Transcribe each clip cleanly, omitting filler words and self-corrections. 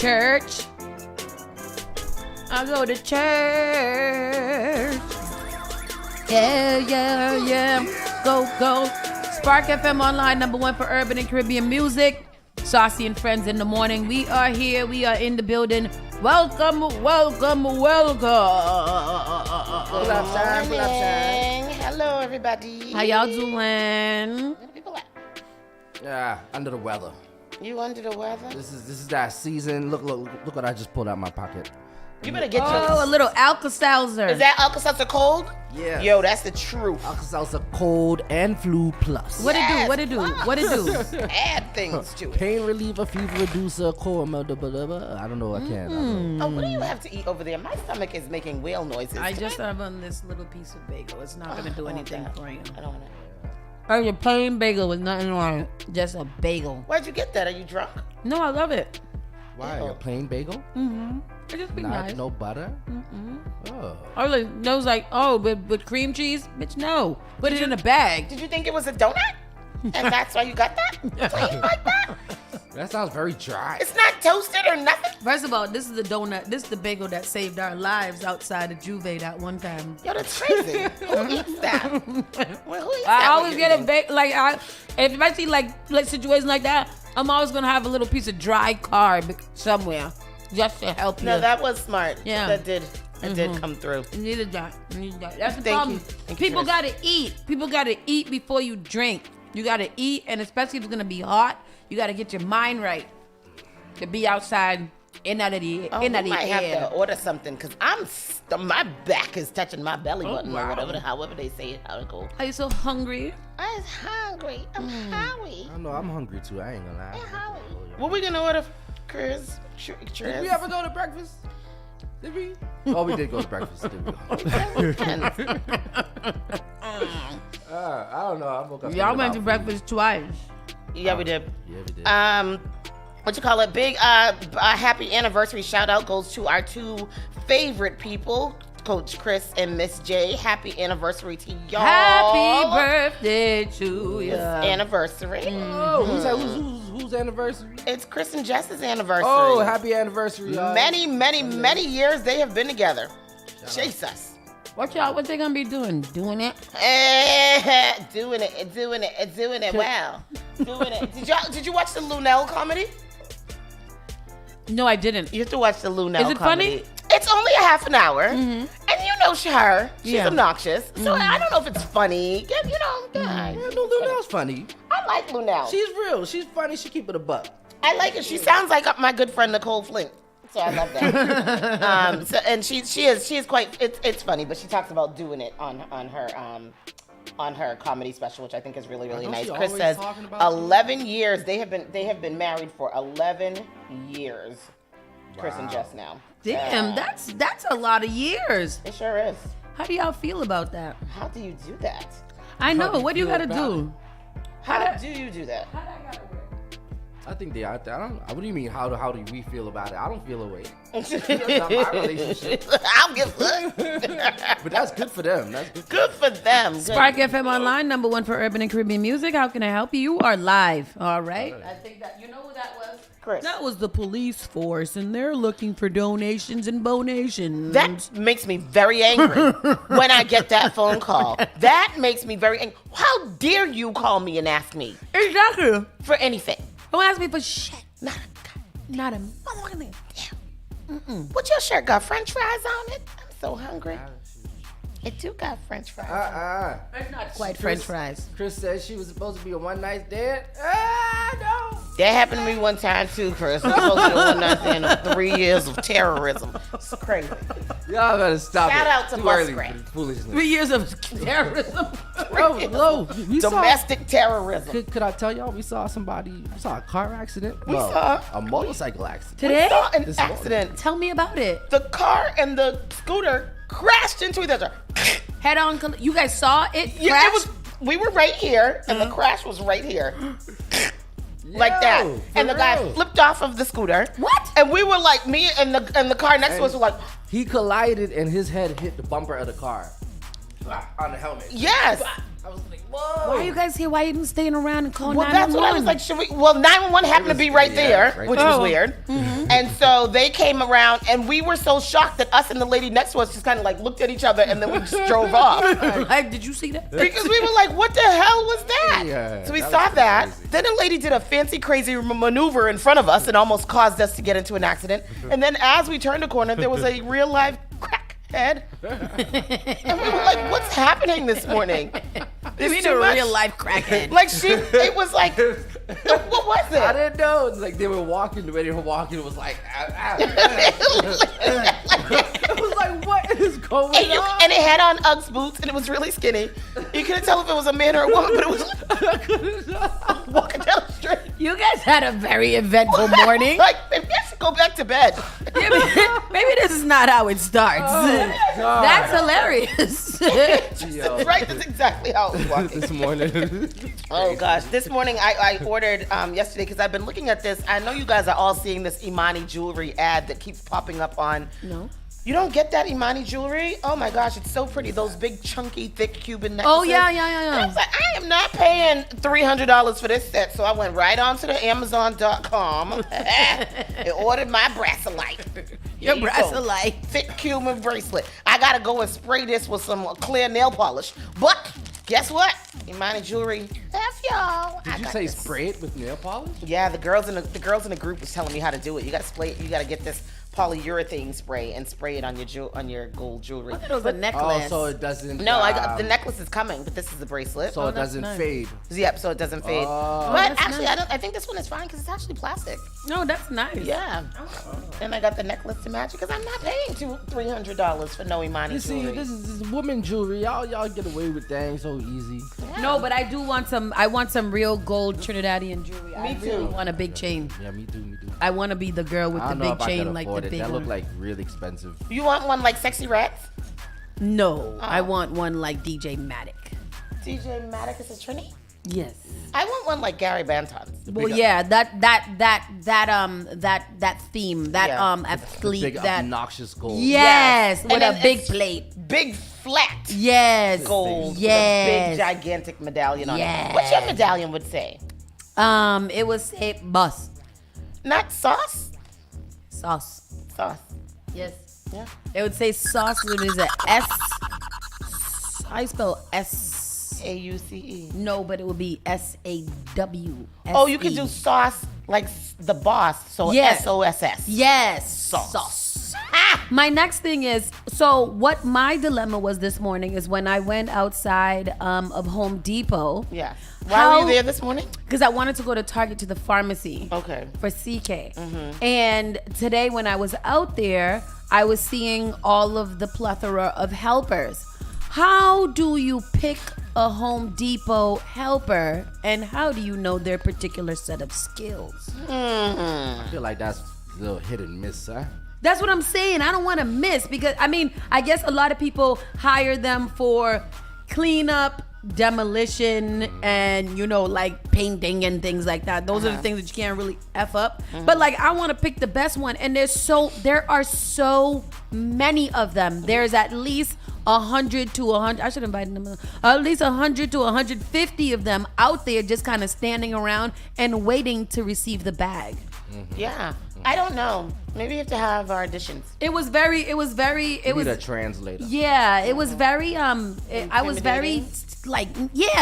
church. I go to church. Yeah. Go. Spark FM Online, #1 for urban and Caribbean music. Saucy and friends in the morning. We are here. We are in the building. Welcome. Good afternoon. Hello, everybody. How y'all doing? Where the people at? Yeah, under the weather. You under the weather? This is that season. Look what I just pulled out of my pocket. You better get A little Alka-Seltzer. Is that Alka-Seltzer cold? Yeah. Yo, that's the truth. Alka-Seltzer cold and flu plus. What it do? Add things to it. Pain reliever, fever reducer, cold. I don't know. I can't. Oh, what do you have to eat over there? My stomach is making whale noises. I just have on this little piece of bagel. It's not gonna do anything that. for you. I don't want it. Or your plain bagel with nothing on it. Just a bagel. Where'd you get that? Are you drunk? No, I love it. Why? A plain bagel? Mm-hmm. It just be nice. No butter? Mm-mm. Oh. I was like, with cream cheese? Bitch, no. Put it in a bag. Did you think it was a donut? And that's why you got that? Plain like that? That sounds very dry. It's not toasted or nothing? First of all, this is the donut. This is the bagel that saved our lives outside of Juve that one time. Yo, that's crazy. Who eats that? Well, who eats I that always when get you're a bagel. Like, if I see like situations like that, I'm always going to have a little piece of dry carb somewhere just to help you. No, that was smart. Yeah. That did come through. You needed that. That's the Thank problem. you. Thank you, People Chris. gotta eat. People gotta eat before you drink. You gotta eat, and especially if it's gonna be hot, you gotta get your mind right to be outside in out of the Oh, in we out of the might have air. to order something because my back is touching my belly button or whatever, however they say it, how it goes. Are you so hungry? I'm hungry. I'm hungry. I know I'm hungry too. I ain't gonna lie. I'm hungry. What we gonna order, Chris? Did we ever go to breakfast? Did we? Oh, we did go to breakfast. Did we? I don't know. I woke up. Y'all went to breakfast twice. Yeah, we did. Yeah, we did. What you call it? Big happy anniversary shout out goes to our two favorite people, Coach Chris and Miss J. Happy anniversary to y'all. Happy birthday to you. Anniversary. Oh, whose anniversary? It's Chris and Jess's anniversary. Oh, happy anniversary, y'all. Many years they have been together. Jesus. What they gonna be doing? Doing it? Doing it well. Doing it. Did you watch the Lunel comedy? No, I didn't. You have to watch the Lunel Is it comedy. funny? It's only a half an hour. And you know her. She's Yeah. obnoxious. So I don't know if it's funny. Yeah, no, Lunel's funny. I like Lunel. She's real. She's funny. She keep it a buck. I like it. She sounds like my good friend Nicole Flint. So I love that. And she is quite. It's funny, but she talks about doing it on her comedy special, which I think is really nice. she Chris always says talking about 11 years. They have been married for 11 years. Chris and Jess now. Damn, that's a lot of years. It sure is. How do y'all feel about that? How do you do that? I know. How do you What do you feel gotta about do? How do you do that? I think they out there. I don't. What do you mean? How do we feel about it? I don't feel a way. That's not my relationship. I'll give up. But that's good for them. That's good. Good for them. Good. Spark FM Online, #1 for urban and Caribbean music. How can I help you? You are live. All right. I think that you know who that was. Chris. That was the police force, and they're looking for donations and bonations. That makes me very angry when I get that phone call. That makes me very angry. How dare you call me and ask me Exactly. for anything? Don't ask me for shit. Not Not a motherfucking thing. What your shirt got? French fries on it? I'm so hungry. It do got French fries. It's not quite French fries. Chris said she was supposed to be a one-night stand. No. That happened to me one time too, Chris. I'm supposed to do one night stand of 3 years of terrorism. It's crazy. Y'all better stop Shout it. out to Too early Muskrat. for this foolishness. 3 years of terrorism. Whoa. Domestic terrorism. Could I tell y'all we saw a car accident? We saw- a motorcycle accident. Today? Saw an This morning. accident. Tell me about it. The car and the scooter crashed into each other. Head on. You guys saw it? Yeah, crash? it was. We were right here, and the crash was right here, like that. Yo, And the for guy real. flipped off of the scooter. What? And we were like, me and the car next to us were like, He collided and his head hit the bumper of the car on the helmet. yes. I was like, whoa. Why are you guys here? Why are you even staying around and calling Well, that's what I was 911? like. Should we? Well, 911 happened to be right there, right which there. was weird. And And so they came around, and we were so shocked that us and the lady next to us just kind of like looked at each other, and then we just drove off. Like, did you see that? Because we were like, what the hell was that? Yeah, So we that saw was that. crazy. Then a lady did a fancy, crazy maneuver in front of us and almost caused us to get into an accident. And then as we turned a corner, there was a real live crackhead. And we were like, what's happening this morning? You mean a real life crackhead? Like it was like, what was I it? didn't know. It's like they were walking. The way they were walking, it was like, it was like, what is going on? And it had on Uggs boots, and it was really skinny. You couldn't tell if it was a man or a woman, but it was walking down the street. You guys had a very eventful morning. Like, maybe I should go back to bed. Maybe this is not how it starts. God. That's hilarious. Yo. Right? That's exactly how it was walking. This morning. Oh gosh, this morning I ordered yesterday because I've been looking at this. I know you guys are all seeing this Imani jewelry ad that keeps popping up on. No. You don't get that Imani jewelry? Oh my gosh, it's so pretty. Those big, chunky, thick Cuban necklaces. Oh, yeah. And I was like, I am not paying $300 for this set, so I went right onto the Amazon.com and ordered my bracelet. Your Here you go. bracelet. Thick Cuban bracelet. I gotta go and spray this with some clear nail polish. But guess what? Imani jewelry. F y'all. Did you say spray it with nail polish? Yeah, the girls in the group was telling me how to do it. You gotta spray it. You gotta get this polyurethane spray and spray it on your gold jewelry. I thought it was a necklace. Oh, so it doesn't. No, I got the necklace is coming, but this is the bracelet. So it that's doesn't nice. fade. Yep, so it doesn't fade. Oh. But that's actually, nice. I think this one is fine because it's actually plastic. No, that's nice. Yeah. And I got the necklace to match because I'm not paying $300 for no Imani You see, jewelry. this is woman jewelry. Y'all get away with things so easy. No, but I do want some. I want some real gold Trinidadian jewelry. I Me really too. want a big chain. Yeah, me too. I want to be the girl with I the don't know big if I chain, could like afford the it. big That look one. like really expensive. You want one like Sexy Rats? No, I Oh. want one like DJ Matic. DJ Maddox is a Trini? Yes. I want one like Gary Banton's. Well, yeah, that theme, that Yeah. athlete, Big that obnoxious gold. yes, with And a then big it's plate. Big flat Yes. gold with a Yes. big gigantic medallion on Yes. it. What's your medallion would say? It was say bus Not sauce? sauce. Sauce. Yes. Yeah. It would say sauce, which is a S. I spell S. AUCE. No, but it would be SAW. Oh, you could do sauce like the boss. So Yeah. SOSS. Yes. Sauce. My next thing is, so what my dilemma was this morning is when I went outside of Home Depot. Yeah. Why were you there this morning? Because I wanted to go to Target to the pharmacy. Okay. For CK. And today when I was out there, I was seeing all of the plethora of helpers. How do you pick a Home Depot helper, and how do you know their particular set of skills? I feel like that's a little hit and miss, huh? That's what I'm saying. I don't want to miss because, I mean, I guess a lot of people hire them for cleanup, demolition, and, you know, like painting and things like that. Those are the things that you can't really F up. But, like, I want to pick the best one. And there are so many of them. There's at least 100 to 100. I should invite them. At least 100 to 150 of them out there just kind of standing around and waiting to receive the bag. Yeah. I don't know. Maybe you have to have our auditions. It was very, You was need a translator. yeah, it was very I was very like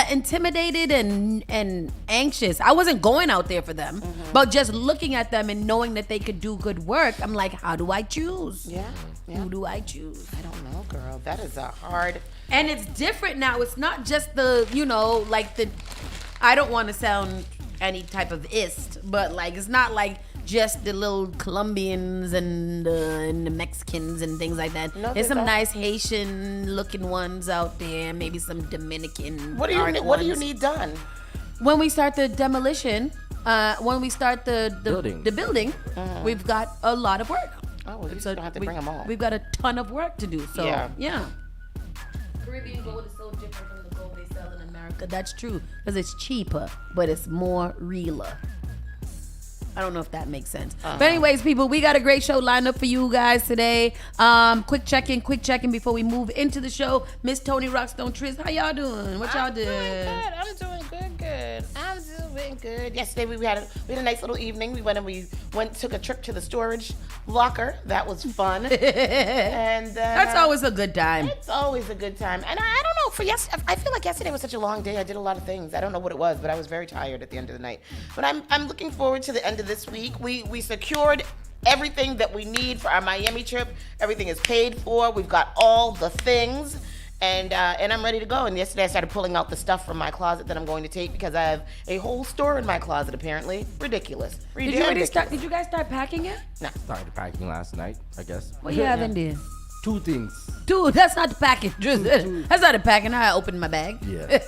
intimidated and anxious. I wasn't going out there for them, but just looking at them and knowing that they could do good work, I'm like, how do I choose? Yeah. Who do I choose? I don't know, girl. That is a hard. And it's different now. It's not just the, you know, like the, I don't want to sound any type of ist, but like it's not like just the little Colombians and the Mexicans and things like that. No, There's some don't. nice Haitian looking ones out there, maybe some Dominican. What do you dark need? What do you ones. need done? When we start the demolition, when we start the building, we've got a lot of work. Oh, well, you So don't have to bring them all. We've got a ton of work to do. So Yeah. Caribbean gold is so different from the gold they sell in America. That's true because it's cheaper, but it's more realer. I don't know if that makes sense. But anyways, people, we got a great show lined up for you guys today. Quick check-in before we move into the show. Miss Tony Rockstone Tris, how y'all doing? What y'all doing? I'm doing good. I'm doing good. Yesterday we had a nice little evening. We took a trip to the storage locker. That was fun. And That's always a good time. It's always a good time. And I don't know, I feel like yesterday was such a long day. I did a lot of things. I don't know what it was, but I was very tired at the end of the night. But I'm looking forward to the end of this week. We secured everything that we need for our Miami trip. Everything is paid for. We've got all the things. And I'm ready to go. And yesterday I started pulling out the stuff from my closet that I'm going to take because I have a whole store in my closet, apparently. Ridiculous. Did you guys start packing it? No. Started packing last night, I guess. What you have in there? 2 things. Dude, that's not the packing. That's not the packing. I opened my bag. Yeah.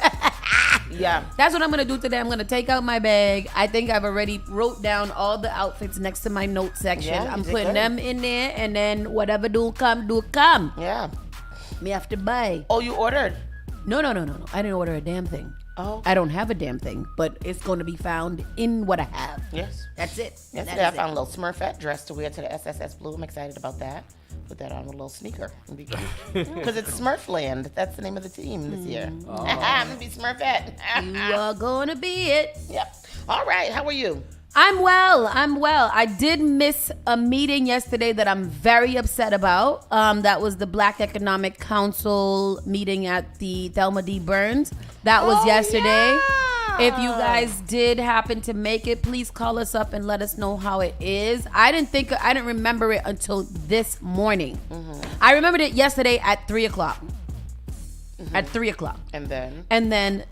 Yeah. That's what I'm going to do today. I'm going to take out my bag. I think I've already wrote down all the outfits next to my note section. Yeah, I'm you did putting good. them in there, and then whatever do come. Yeah. Me have to buy. Oh, you ordered? No. I didn't order a damn thing. Oh. I don't have a damn thing, but it's going to be found in what I have. Yes. That's it. Yesterday I found a little Smurfette dress to wear to the SSS Blue. I'm excited about that. Put that on with a little sneaker. Because it's Smurfland. That's the name of the team this year. I'm going to be Smurfette. You are going to be it. Yep. All right. How are you? I'm well. I did miss a meeting yesterday that I'm very upset about. That was the Black Economic Council meeting at the Thelma D. Burns. That was yesterday. Yeah. If you guys did happen to make it, please call us up and let us know how it is. I didn't remember it until this morning. I remembered it yesterday at 3:00. At 3:00. And then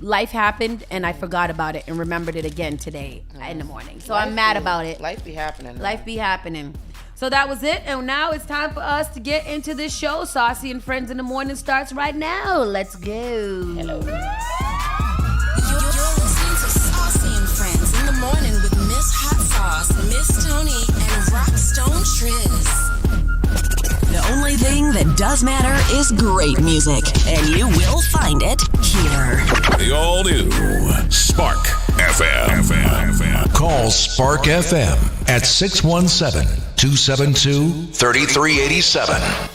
life happened and I forgot about it and remembered it again today in the morning. So I'm mad about it. Life be happening. Life be happening. So that was it. And now it's time for us to get into this show. Saucy and Friends in the Morning starts right now. Let's go. Hello. You're listening to Saucy and Friends in the Morning with Miss Hot Sauce, Miss Tony, and Rockstone Tris. The only thing that does matter is great music, and you will find it here. The all-new Spark FM. Call Spark FM at 617-272-3387.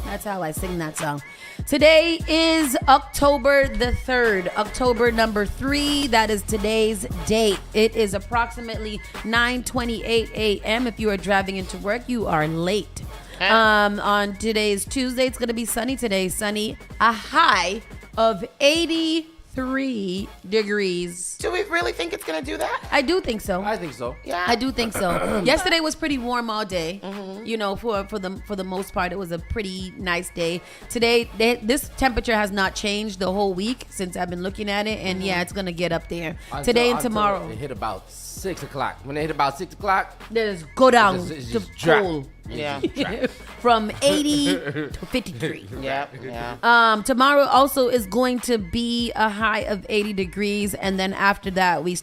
That's how I sing that song. Today is October the 3rd, October number 3. That is today's date. It is approximately 9:28 a.m. If you are driving into work, you are late. On today's Tuesday, it's going to be sunny today. Sunny, a high of 83 degrees. Do we really think it's going to do that? I do think so. I think so. Yeah. I do think so. Yesterday was pretty warm all day. You know, for the most part, it was a pretty nice day. Today, this temperature has not changed the whole week since I've been looking at it, and yeah, it's gonna get up there today and tomorrow. It hit about 6 o'clock. When it hit about 6 o'clock, There's go down it's to just drop. cool. Yeah. From 80 to 53. Yeah. Tomorrow also is going to be a high of 80 degrees, and then after that we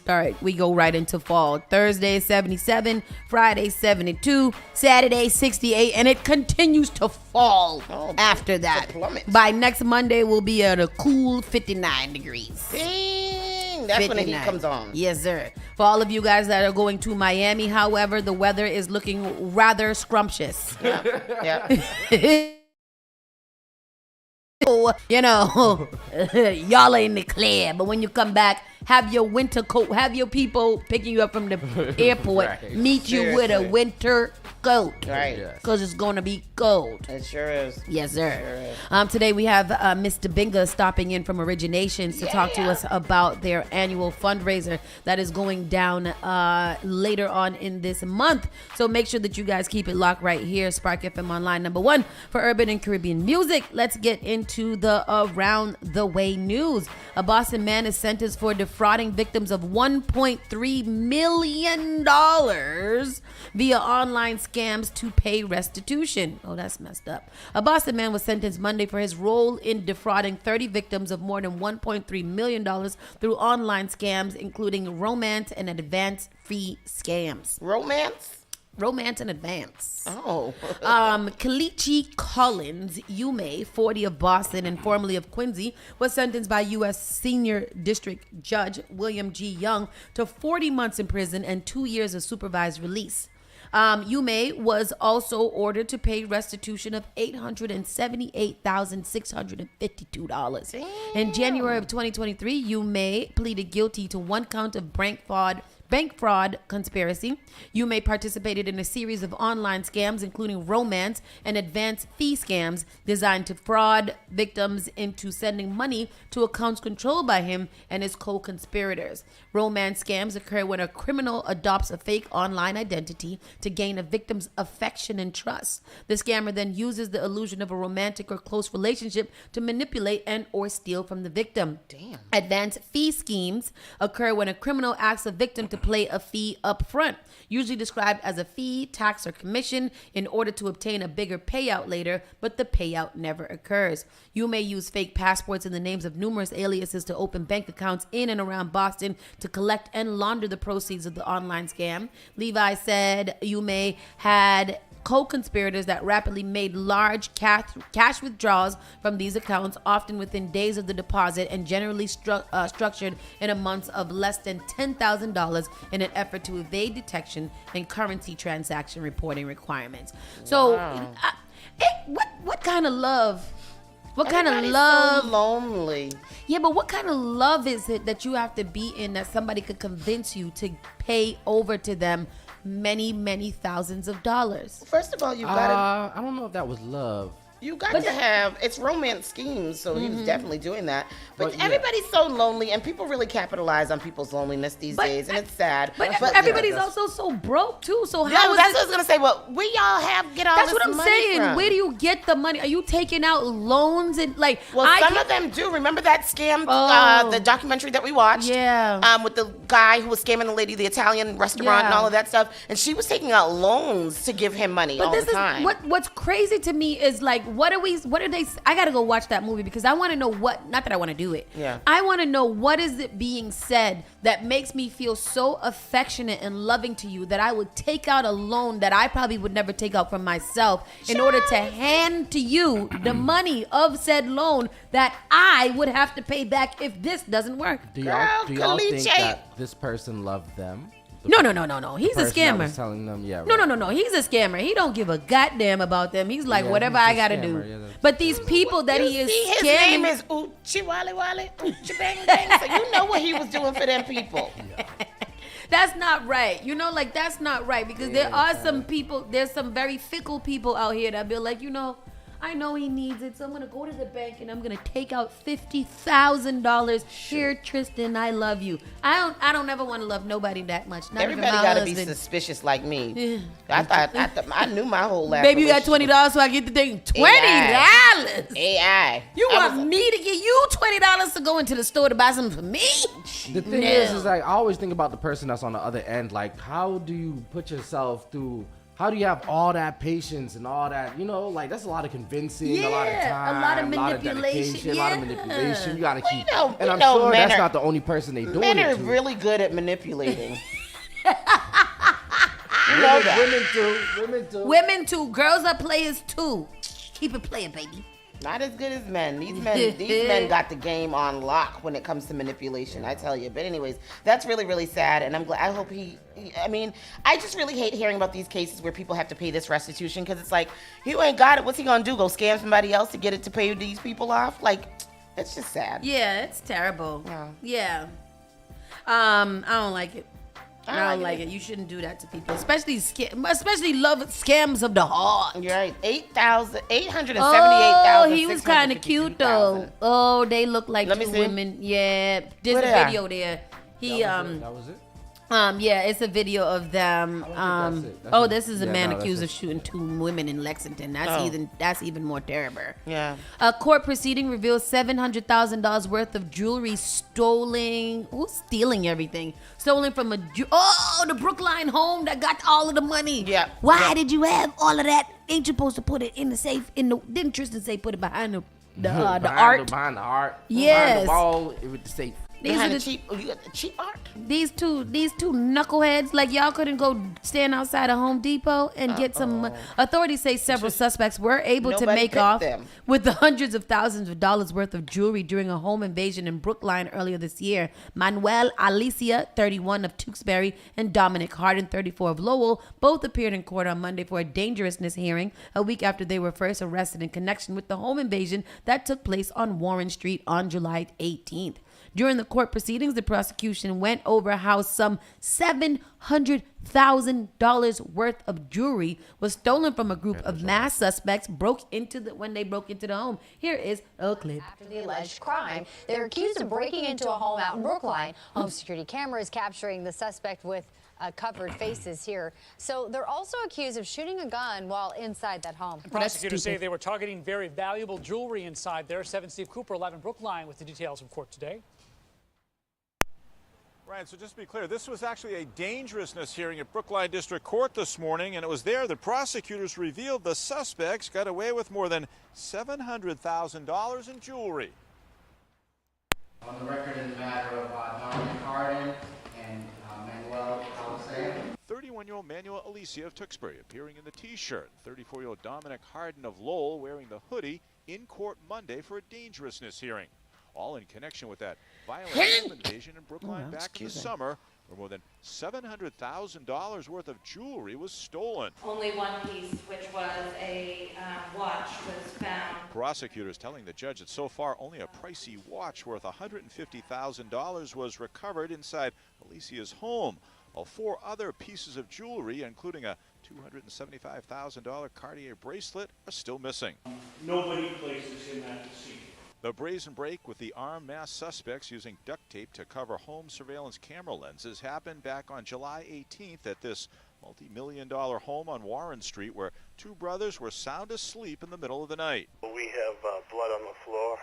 go right into fall. Thursday 77, Friday 72, Saturday 68, and it continues to fall after that. plummet. By next Monday we'll be at a cool 59 degrees. Dang. That's when the heat 59. comes on. Yes, sir. For all of you guys that are going to Miami, however, the weather is looking rather scrumptious. Yeah. You know, y'all are in the clear, but when you come back, have your winter coat, have your people picking you up from the airport, Right. meet you with a Seriously. winter coat. Right. Yeah. Because it's going to be cold. It sure is. Yes, sir. Sure is. Today we have Mr. Binga stopping in from Originations to talk to us about their annual fundraiser that is going down later on in this month. So make sure that you guys keep it locked right here. Spark FM Online, #1 for urban and Caribbean music. Let's get into the Around the Way news. A Boston man is sentenced for defrauding victims of $1.3 million via online scams to pay restitution. Oh, that's messed up. A Boston man was sentenced Monday for his role in defrauding 30 victims of more than $1.3 million through online scams, including romance and advance fee scams. Romance? romance in advance. Oh. Kalichi Collins, Yume, 40 of Boston and formerly of Quincy, was sentenced by U.S. Senior District Judge William G. Young to 40 months in prison and 2 years of supervised release. Yume was also ordered to pay restitution of $878,652. In January of 2023, Yume pleaded guilty to 1 count of bank fraud conspiracy. Yume participated in a series of online scams, including romance and advance fee scams designed to fraud victims into sending money to accounts controlled by him and his co-conspirators. Romance scams occur when a criminal adopts a fake online identity to gain a victim's affection and trust. The scammer then uses the illusion of a romantic or close relationship to manipulate and or steal from the victim. Damn. Advance fee schemes occur when a criminal asks a victim to pay a fee up front, usually described as a fee, tax, or commission, in order to obtain a bigger payout later, but the payout never occurs. You may use fake passports in the names of numerous aliases to open bank accounts in and around Boston to collect and launder the proceeds of the online scam. Levi said Yume had co-conspirators that rapidly made large cash withdrawals from these accounts, often within days of the deposit, and generally structured in amounts of less than $10,000 in an effort to evade detection and currency transaction reporting requirements. So, what kind of love? What kind of love? So lonely. Yeah, but what kind of love is it that you have to be in that somebody could convince you to pay over to them many thousands of dollars? First of all, you gotta. I don't know if that was love. You got to have, it's romance schemes, so he was definitely doing that. But But, yeah. everybody's so lonely, and people really capitalize on people's loneliness these days, and it's sad. But you everybody's know, also so broke too. So Yeah, how is that's it? what I was gonna say. Well, where y'all get all That's this what I'm money saying. from? Where do you get the money? Are you taking out loans and like? Well, I some can't- of them do. Remember that scam, Oh. the documentary that we watched? Yeah. With the guy who was scamming the lady, the Italian restaurant, and Yeah. all of that stuff, and she was taking out loans to give him money all But this the time. is what's crazy to me is like, what are they? I gotta go watch that movie because I want to know what. Not that I want to do it. Yeah. I want to know what is it being said that makes me feel so affectionate and loving to you that I would take out a loan that I probably would never take out from myself in order to hand to you the money of said loan that I would have to pay back if this doesn't work. Do Girl, y'all think Caliche. that this person loved them? No. He's a Person that scammer. was telling them, yeah. No. right. He's a scammer. He don't give a goddamn about them. He's like, Yeah, whatever he's I a gotta scammer. do. Yeah, that's But these people that You he is see, his scamming. name is Uchi Wally Wally, Uchi Bang Bang. So you know what he was doing for them people. That's not right. You know, like that's not right because there are some people. There's some very fickle people out here that be like, I know he needs it, so I'm gonna go to the bank and I'm gonna take out $50,000. Here, Tristan, I love you. I don't ever want to love nobody that much. Not Everybody even my gotta be husband. suspicious like me. Yeah. I knew my whole life. Baby, you got $20, so I get the thing. $20. AI. You want me to give you $20 to go into the store to buy something for me? The thing is like I always think about the person that's on the other end. Like, how do you put yourself through? How do you have all that patience and all that? Like that's a lot of convincing, a lot of Yeah, time, a lot of dedication, manipulation, a lot of yeah. manipulation. You gotta keep. we and I'm know sure men that's are- not the only person they doing Men it are to. really good at manipulating. Women too. Women too. Girls are players too. Keep it playing, baby. Not as good as men. These men got the game on lock when it comes to manipulation, I tell you. But anyways, that's really, really sad. And I'm glad, I hope I just really hate hearing about these cases where people have to pay this restitution because it's like, you ain't got it. What's he gonna do? Go scam somebody else to get it to pay these people off? Like, it's just sad. Yeah, it's terrible. Yeah. I don't like it. I don't like like it. You shouldn't do that to people, especially love scams of the heart. You're right. $878,000. Oh, he was kind of cute though. Oh, they look like Let me two see. women. Yeah, there's Where a they at? video there. That was it. Yeah, it's a video of them. I don't think that's it. That's This is a yeah, man no, that's accused it. of shooting two women in Lexington. That's even more terrible. Yeah. A court proceeding reveals $700,000 worth of jewelry stolen. Who's stealing everything? Stolen from the Brookline home that got all of the money. Yeah. Why did you have all of that? Ain't you supposed to put it in the safe? Didn't Tristan say put it behind the art? Behind the art. Yes. Behind the wall with the safe. Behind are the cheap, you got the cheap art. these two knuckleheads. Like y'all couldn't go stand outside of Home Depot and get some. Authorities say several suspects were able to Nobody make picked off them. with the hundreds of thousands of dollars worth of jewelry during a home invasion in Brookline earlier this year. Manuel Alicia, 31 of Tewksbury, and Dominic Harden, 34 of Lowell, both appeared in court on Monday for a dangerousness hearing, a week after they were first arrested in connection with the home invasion that took place on Warren Street on July 18th. During the court proceedings, the prosecution went over how some $700,000 worth of jewelry was stolen from a group of mass suspects when they broke into the home. Here is a clip. After the alleged crime, they're accused of breaking into a home out in Brookline. Home security cameras capturing the suspect with covered faces here. So they're also accused of shooting a gun while inside that home. Prosecutors say they were targeting very valuable jewelry inside there. 7 Steve Cooper, 11 Brookline, with the details from court today. Right, so just to be clear, this was actually a dangerousness hearing at Brookline District Court this morning, and it was there that prosecutors revealed the suspects got away with more than $700,000 in jewelry. On the record in the matter of Dominic Harden and Manuel Alicia. 31-year-old Manuel Alicia of Tewksbury appearing in the T-shirt. 34-year-old Dominic Harden of Lowell wearing the hoodie in court Monday for a dangerousness hearing. All in connection with that violent home invasion in Brookline back in the summer, where more than $700,000 worth of jewelry was stolen. Only one piece, which was a watch, was found. Prosecutors telling the judge that so far only a pricey watch worth $150,000 was recovered inside Alicia's home, while 4 other pieces of jewelry, including a $275,000 Cartier bracelet, are still missing. Nobody places him at the scene. The brazen break with the armed mass suspects using duct tape to cover home surveillance camera lenses happened back on July 18th at this multi-million-dollar home on Warren Street, where 2 brothers were sound asleep in the middle of the night. We have blood on the floor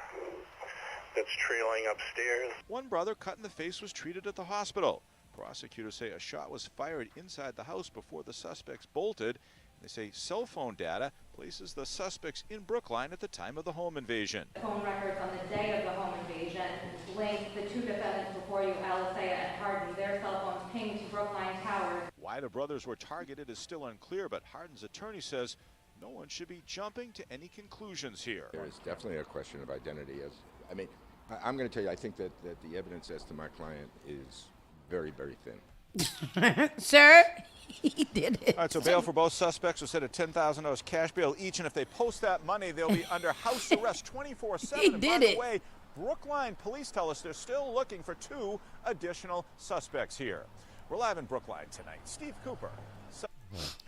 that's trailing upstairs. One brother cut in the face was treated at the hospital. Prosecutors say a shot was fired inside the house before the suspects bolted. They say cell phone data places the suspects in Brookline at the time of the home invasion. Phone records on the day of the home invasion link the 2 defendants before you, Alicia and Harden. Their cell phones pinged to Brookline Towers. Why the brothers were targeted is still unclear, but Harden's attorney says no one should be jumping to any conclusions here. There is definitely a question of identity. I'm going to tell you, I think that the evidence as to my client is very, very thin. Sir, he did it. All right, so bail for both suspects was set at $10,000 cash bail each, and if they post that money, they'll be under house arrest 24/7. He And did by it. the way, Brookline police tell us they're still looking for 2 additional suspects here. We're live in Brookline tonight. Steve Cooper.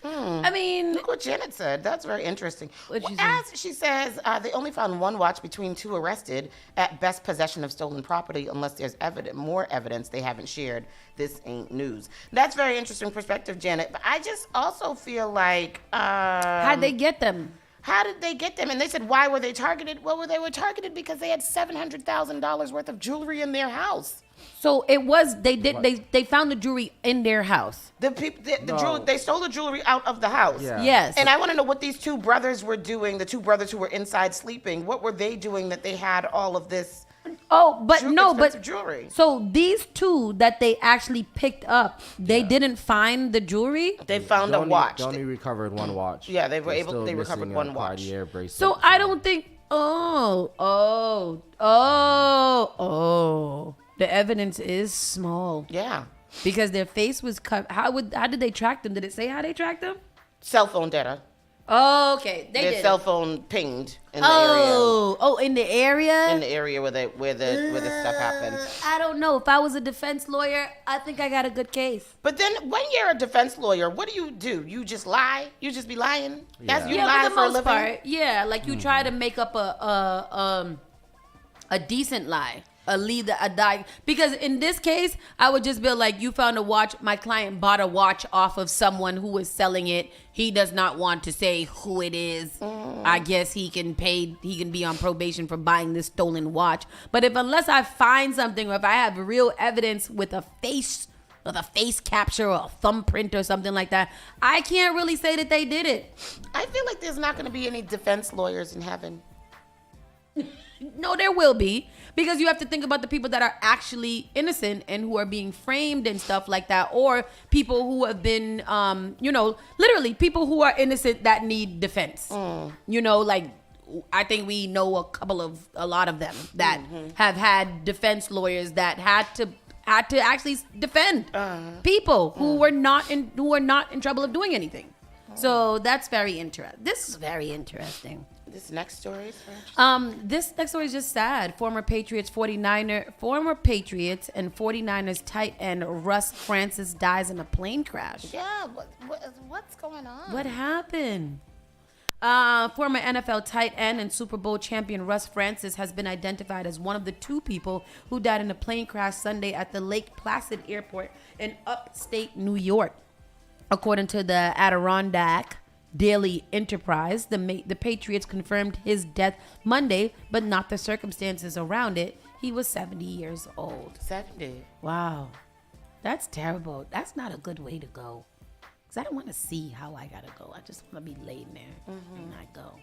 I mean, Look what Janet said. That's very interesting. What'd she As she says, they only found 1 watch between 2 arrested. At best, possession of stolen property, unless there's more evidence they haven't shared. This ain't news. That's very interesting perspective, Janet. But I just also feel like how'd they get them? how did they get them? And they said, why were they targeted? Well, they were targeted because they had $700,000 worth of jewelry in their house. So it was they found the jewelry in their house. The people, jewelry, they stole the jewelry out of the house. Yeah. Yes. And I want to know what these 2 brothers were doing. The 2 brothers who were inside sleeping. What were they doing that they had all of this? Oh, but expensive jewelry. So these 2 that they actually picked up, they didn't find the jewelry. They found a watch. They only recovered 1 watch. Yeah, they They're recovered missing 1 a watch. Cartier bracelet. So I don't think. Oh. The evidence is small Yeah. because their face was cut. How did they track them? Did it say how they tracked them? Cell phone data. Oh, okay, they Their did. cell phone pinged in the In the area. area. In the area where the stuff happened. I don't know. If I was a defense lawyer, I think I got a good case. But then when you're a defense lawyer, what do? You just lie? You just be lying? That's you Yeah, lie for the for a most living? part. Yeah, like you try to make up a decent lie. Because in this case, I would just be like, you found a watch. My client bought a watch off of someone who was selling it. He does not want to say who it is. I guess he can be on probation for buying this stolen watch. But unless I find something, or if I have real evidence with a face capture or a thumbprint or something like that, I can't really say that they did it. I feel like there's not going to be any defense lawyers in heaven. No, there will be. Because you have to think about the people that are actually innocent and who are being framed and stuff like that, or people who have been, literally people who are innocent that need defense. Like I think we know a lot of them that have had defense lawyers that had to actually defend people who were not in trouble of doing anything. So that's very interesting. This is very interesting. This next story is This next story is just sad. Former Patriots and 49ers tight end Russ Francis dies in a plane crash. Yeah, what's going on? What happened? Former NFL tight end and Super Bowl champion Russ Francis has been identified as one of the 2 people who died in a plane crash Sunday at the Lake Placid Airport in upstate New York. According to the Adirondack Daily Enterprise, the Patriots confirmed his death Monday, but not the circumstances around it. He was 70 years old. 70. Wow. That's terrible. That's not a good way to go. Because I don't want to see how I got to go. I just want to be laid there and not go.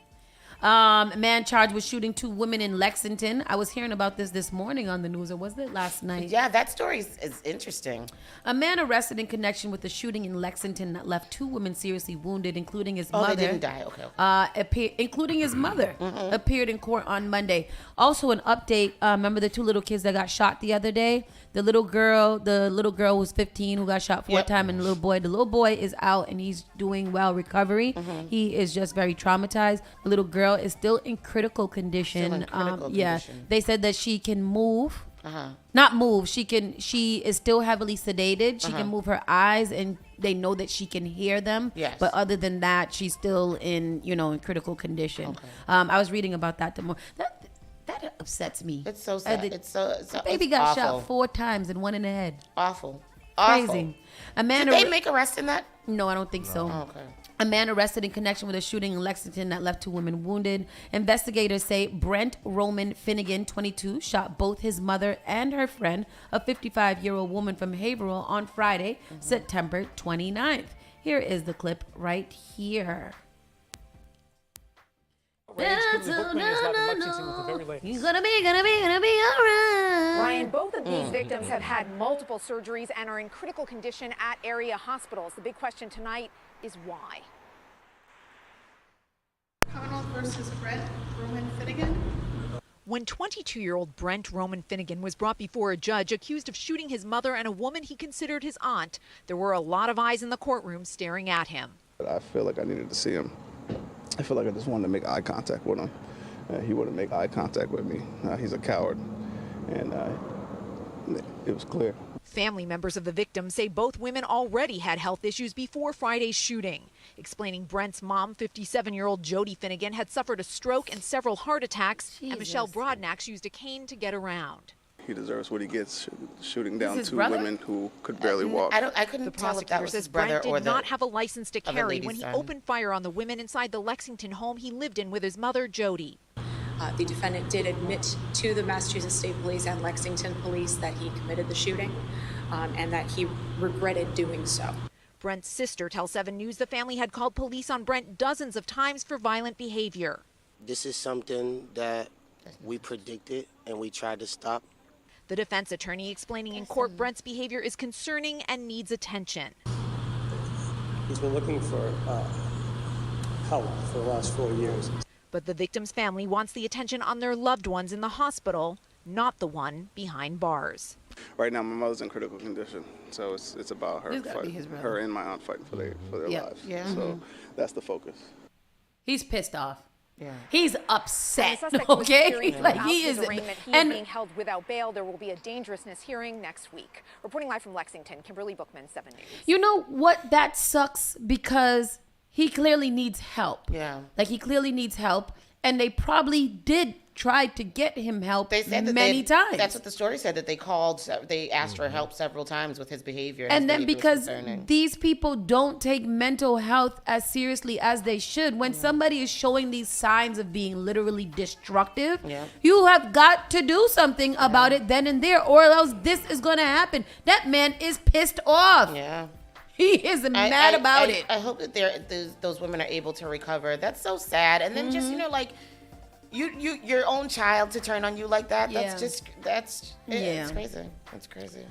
A man charged with shooting 2 women in Lexington. I was hearing about this morning on the news, or was it last night? Yeah, that story is interesting. A man arrested in connection with the shooting in Lexington that left 2 women seriously wounded, including his mother. They didn't die. Okay. Including his mother, appeared in court on Monday. Also, an update. Remember the 2 little kids that got shot the other day? The little girl was 15 who got shot 4 times, and the little boy is out and he's doing well, recovery. He is just very traumatized. The little girl is still in critical condition. Condition. They said that she can move. Not move. She is still heavily sedated. She can move her eyes, and they know that she can hear them. Yes. But other than that, she's still in critical condition. Okay. I was reading about that tomorrow. That upsets me. It's so sad. The baby got shot 4 times and 1 in the head. Awful. Crazy. Did they make arrests in that? No, I don't think so. Oh, okay. A man arrested in connection with a shooting in Lexington that left 2 women wounded. Investigators say Brent Roman Finnegan, 22, shot both his mother and her friend, a 55-year-old woman from Haverhill, on Friday, September 29th. Here is the clip right here. You're gonna be alright. Ryan, both of these victims have had multiple surgeries and are in critical condition at area hospitals. The big question tonight is why. Commonwealth versus Brent Roman Finnegan. When 22-year-old Brent Roman Finnegan was brought before a judge accused of shooting his mother and a woman he considered his aunt, there were a lot of eyes in the courtroom staring at him. I feel like I needed to see him. I feel like I just wanted to make eye contact with him. He wouldn't make eye contact with me. He's a coward, and it was clear. Family members of the victim say both women already had health issues before Friday's shooting, explaining Brent's mom, 57-year-old Jody Finnegan, had suffered a stroke and several heart attacks, and Michelle Broadnax used a cane to get around. He deserves what he gets, shooting down 2 women who could barely walk. I couldn't tell if that was his brother Brent or did not have a license to carry when he opened fire on the women inside the Lexington home he lived in with his mother, Jody. The defendant did admit to the Massachusetts State Police and Lexington Police that he committed the shooting and that he regretted doing so. Brent's sister tells 7 News the family had called police on Brent dozens of times for violent behavior. This is something that we predicted and we tried to stop. The defense attorney explaining in court Brent's behavior is concerning and needs attention. He's been looking for help for the last 4 years. But the victim's family wants the attention on their loved ones in the hospital, not the one behind bars. Right now, my mother's in critical condition, so it's about her fighting, her and my aunt fighting for their lives. Yeah. So that's the focus. He's pissed off. Yeah. He's upset. Okay, like he is. And being held without bail. There will be a dangerousness hearing next week. Reporting live from Lexington, Kimberly Bookman, 7 News. You know what? That sucks because he clearly needs help. Yeah. Like he clearly needs help, and they probably did try to get him help. They said that many times. That's what the story said, that they asked for help several times with his behavior. And then because these people don't take mental health as seriously as they should, when somebody is showing these signs of being literally destructive, you have got to do something about it then and there, or else this is going to happen. That man is pissed off. Yeah. He is mad about it. I hope that those women are able to recover. That's so sad. And then just, your own child to turn on you like that. Yeah. It's crazy. It's crazy.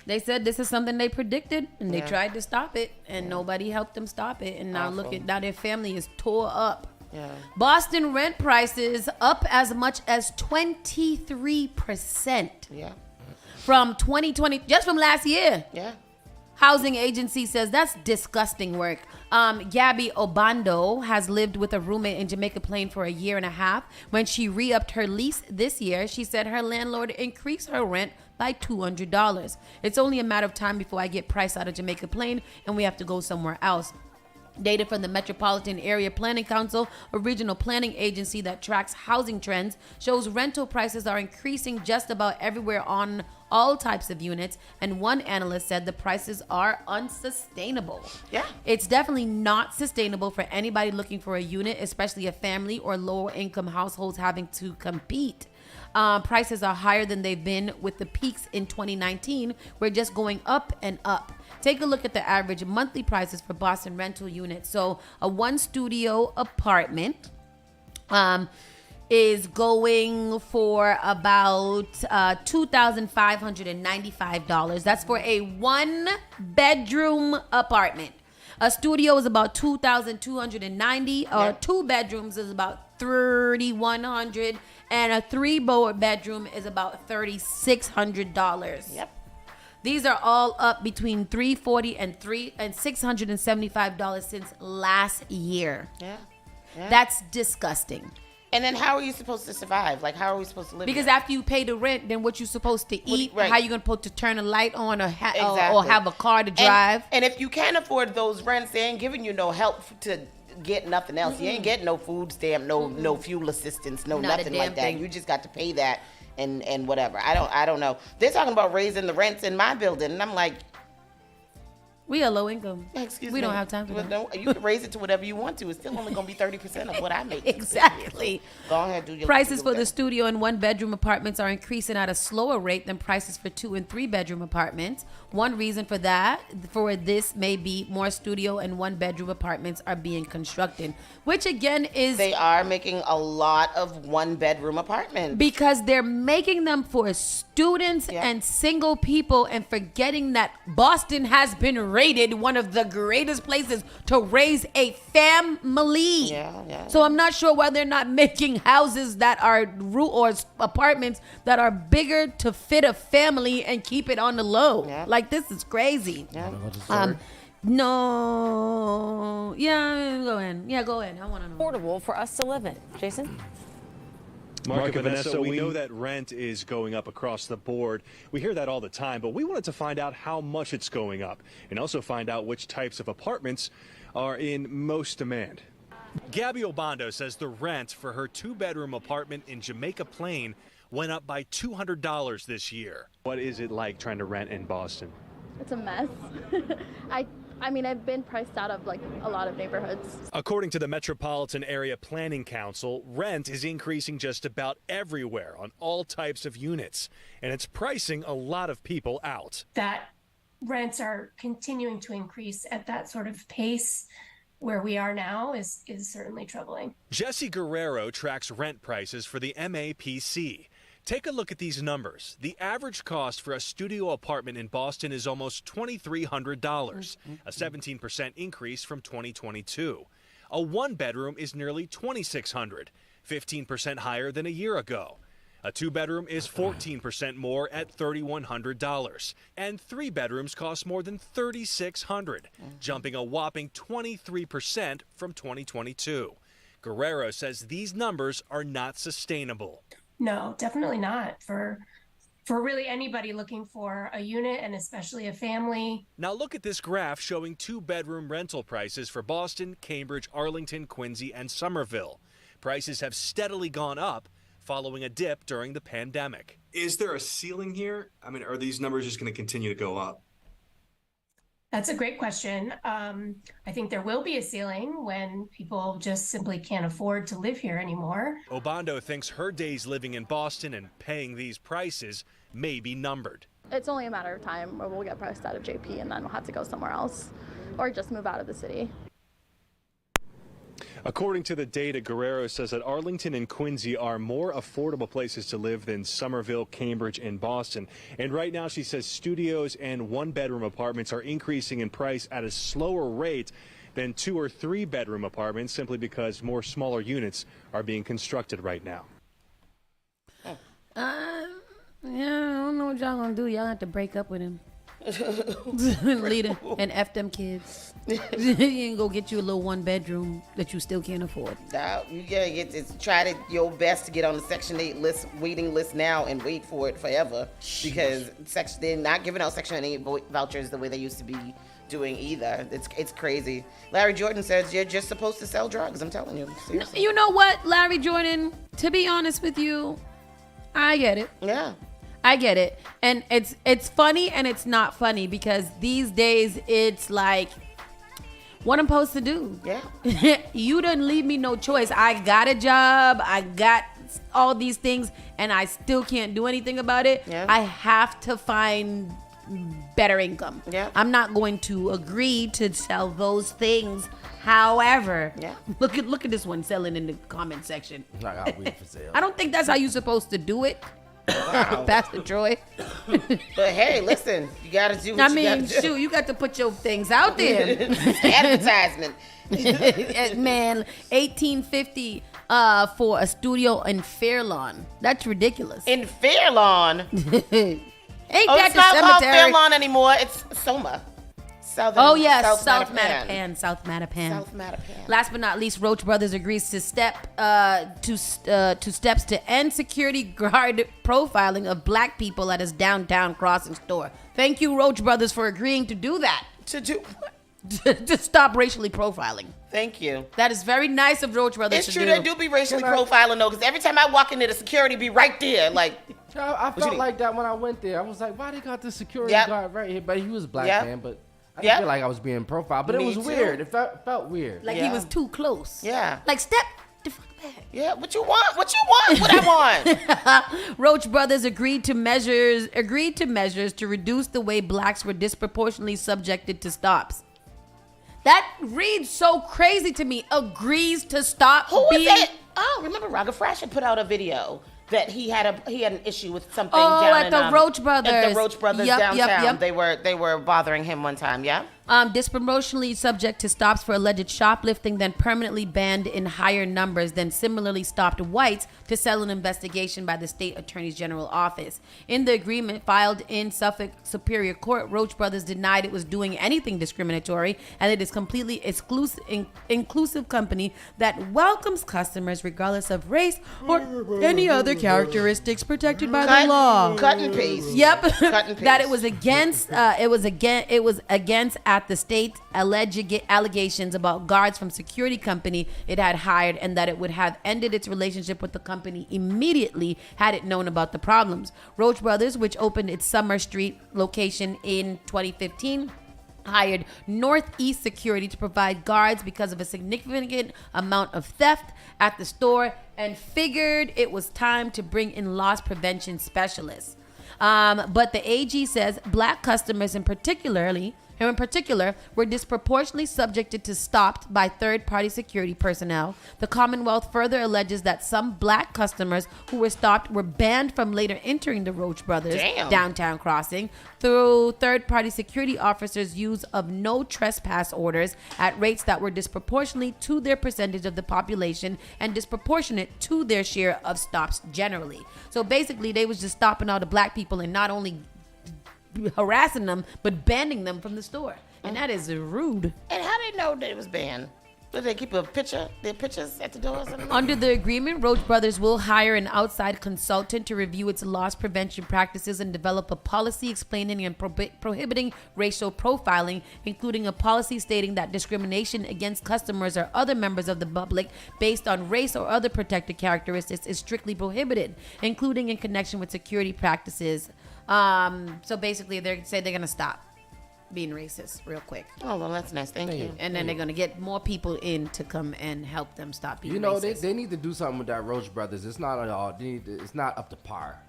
They said this is something they predicted, and they Yeah. tried to stop it, and nobody helped them stop it. And now Awful. now their family is tore up. Yeah. Boston rent prices up as much as 23%. Yeah. From 2020, just from last year. Yeah. Housing agency says that's disgusting work. Gabby Obando has lived with a roommate in Jamaica Plain for a year and a half. When she re-upped her lease this year, she said her landlord increased her rent by $200. It's only a matter of time before I get priced out of Jamaica Plain and we have to go somewhere else. Data from the Metropolitan Area Planning Council, a regional planning agency that tracks housing trends, shows rental prices are increasing just about everywhere on all types of units, and one analyst said the prices are unsustainable. Yeah. It's definitely not sustainable for anybody looking for a unit, especially a family or lower income households having to compete. Prices are higher than they've been, with the peaks in 2019. We're just going up and up. Take a look at the average monthly prices for Boston rental units. So a 1-studio apartment is going for about $2,595. That's for a 1-bedroom apartment. A studio is about $2,290. Or 2 bedrooms is about $3,100, and a 3-bedroom is about $3,600. Yep. These are all up between $340 and $675 since last year. Yeah. That's disgusting. And then how are you supposed to survive? Like, how are we supposed to live? Because here? after you pay the rent, then what you supposed to eat? Right. How you gonna put to turn a light on or Exactly. or have a car to drive? And if you can't afford those rents, they ain't giving you no help to get nothing else. You ain't getting no food stamp, no fuel assistance, Not a nothing damn like that. thing. You just got to pay that and whatever. I don't know. They're talking about raising the rents in my building, and I'm like, we are low income. Excuse we me. don't have time for that. No, you can raise it to whatever you want to. It's still only going to be 30% of what I make. Exactly. Go ahead, do your Prices for thing. the studio and 1-bedroom apartments are increasing at a slower rate than prices for 2- and 3-bedroom apartments. One reason for this may be more studio and 1-bedroom apartments are being constructed, which again is They are making a lot of 1-bedroom apartments. because they're making them for students and single people, and forgetting that Boston has been rated one of the greatest places to raise a family. So I'm not sure why they're not making houses that are or apartments that are bigger to fit a family and keep it on the low. Like, this is crazy. No. Yeah, go ahead. Yeah, go ahead. I want to know. Affordable for us to live in. Jason? Mark and Vanessa, we know that rent is going up across the board. We hear that all the time, but we wanted to find out how much it's going up and also find out which types of apartments are in most demand. Gabby Obando says the rent for her 2-bedroom apartment in Jamaica Plain went up by $200 this year. What is it like trying to rent in Boston? It's a mess. I mean, I've been priced out of like a lot of neighborhoods. According to the Metropolitan Area Planning Council, rent is increasing just about everywhere on all types of units, and it's pricing a lot of people out. That rents are continuing to increase at that sort of pace where we are now is certainly troubling. Jesse Guerrero tracks rent prices for the MAPC. Take a look at these numbers. The average cost for a studio apartment in Boston is almost $2,300, a 17% increase from 2022. A 1-bedroom is nearly $2,600, 15% higher than a year ago. A 2-bedroom is 14% more at $3,100, and 3 bedrooms cost more than $3,600, jumping a whopping 23% from 2022. Guerrero says these numbers are not sustainable. No, definitely not for really anybody looking for a unit, and especially a family. Now look at this graph showing 2-bedroom rental prices for Boston, Cambridge, Arlington, Quincy, and Somerville. Prices have steadily gone up following a dip during the pandemic. Is there a ceiling here? I mean, are these numbers just going to continue to go up? That's a great question. I think there will be a ceiling when people just simply can't afford to live here anymore. Obando thinks her days living in Boston and paying these prices may be numbered. It's only a matter of time where we'll get priced out of JP and then we'll have to go somewhere else or just move out of the city. According to the data, Guerrero says that Arlington and Quincy are more affordable places to live than Somerville, Cambridge, and Boston. And right now, she says studios and one-bedroom apartments are increasing in price at a slower rate than 2 or 3 bedroom apartments, simply because more smaller units are being constructed right now. Yeah, I don't know what y'all gonna do. Y'all have to break up with him. Lead him and F them kids. You can go get you a little 1-bedroom that you still can't afford. You gotta try your best to get on the Section 8 waiting list now and wait for it forever, because they're not giving out Section 8 vouchers the way they used to be doing either. It's crazy. Larry Jordan says you're just supposed to sell drugs. I'm telling you. Seriously. You know what, Larry Jordan? To be honest with you, I get it. Yeah. I get it. And it's funny and it's not funny, because these days it's like, what I'm supposed to do? Yeah. You didn't leave me no choice. I got a job. I got all these things and I still can't do anything about it. Yeah. I have to find better income. Yeah. I'm not going to agree to sell those things. However, look at this one selling in the comment section. I got weed for sale. I don't think that's how you're supposed to do it. Wow. Pastor Troy. But hey, listen, you gotta do what you gotta do. Shoot, you got to put your things out there. Advertisement. Man, $18.50 for a studio in Fairlawn. That's ridiculous. In Fairlawn? Ain't that it's the not called cemetery? Fairlawn anymore. It's Soma. South Mattapan. Last but not least, Roach Brothers agrees to steps to end security guard profiling of black people at his downtown Crossing store. Thank you, Roach Brothers, for agreeing to do that. To do to stop racially profiling. Thank you. That is very nice of Roach Brothers. It's true, they do be racially profiling though, because every time I walk in there, the security be right there, like. I felt like that when I went there. I was like, why they got this security guard right here? But he was a black man, but I didn't feel like I was being profiled. But it was weird. It felt weird. Like he was too close. Yeah. Like, step the fuck back. Yeah, what you want? What I want? Roach Brothers agreed to measures to reduce the way blacks were disproportionately subjected to stops. That reads so crazy to me. Agrees to stop. Who being... is it? Oh, remember Raga Fresh had put out a video that he had an issue with something down at the Roach Brothers. At the Roach Brothers downtown. Yep. They were bothering him one time, yeah? Disproportionately subject to stops for alleged shoplifting, then permanently banned in higher numbers than similarly stopped whites, to settle an investigation by the state attorney's general office. In the agreement filed in Suffolk Superior Court, Roach Brothers denied it was doing anything discriminatory, and it is completely inclusive company that welcomes customers regardless of race or any other characteristics protected by the law. Cut and paste. Yep. Cut and paste. That it was against at the state's alleged allegations about guards from security company it had hired, and that it would have ended its relationship with the company immediately had it known about the problems. Roach Brothers, which opened its Summer Street location in 2015, hired Northeast Security to provide guards because of a significant amount of theft at the store, and figured it was time to bring in loss prevention specialists. But the AG says black customers in particular, were disproportionately subjected to stops by third-party security personnel. The Commonwealth further alleges that some black customers who were stopped were banned from later entering the Roach Brothers downtown crossing through third-party security officers' use of no trespass orders at rates that were disproportionately to their percentage of the population and disproportionate to their share of stops generally. So basically, they was just stopping all the black people and not only harassing them but banning them from the store, and that is rude. And how did they know that it was banned? Did they keep their pictures at the door or something? Under the agreement, Roach Brothers will hire an outside consultant to review its loss prevention practices and develop a policy explaining and prohibiting racial profiling, including a policy stating that discrimination against customers or other members of the public based on race or other protected characteristics is strictly prohibited, including in connection with security practices. So basically, they're going to stop being racist real quick. Oh, well, that's nice. Thank you. And then they're going to get more people in to come and help them stop being racist. racist. They need to do something with that Roach Brothers. It's not at all. It's not up to par.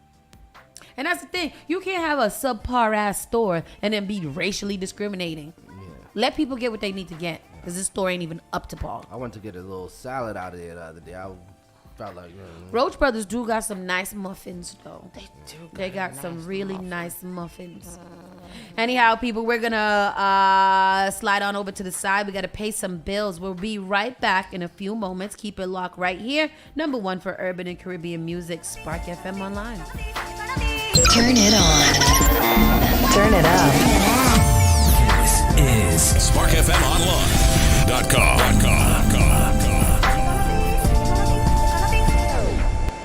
And that's the thing. You can't have a subpar ass store and then be racially discriminating. Yeah. Let people get what they need to get. because this store ain't even up to par. I went to get a little salad out of there the other day. I felt like Roach Brothers do got some nice muffins, though. They do. They got some really nice muffins. Anyhow, people, we're gonna slide on over to the side. We gotta pay some bills. We'll be right back in a few moments. Keep it locked right here. Number one for urban and Caribbean music, Spark FM Online. Turn it on. Turn it up. This is SparkFMOnline.com.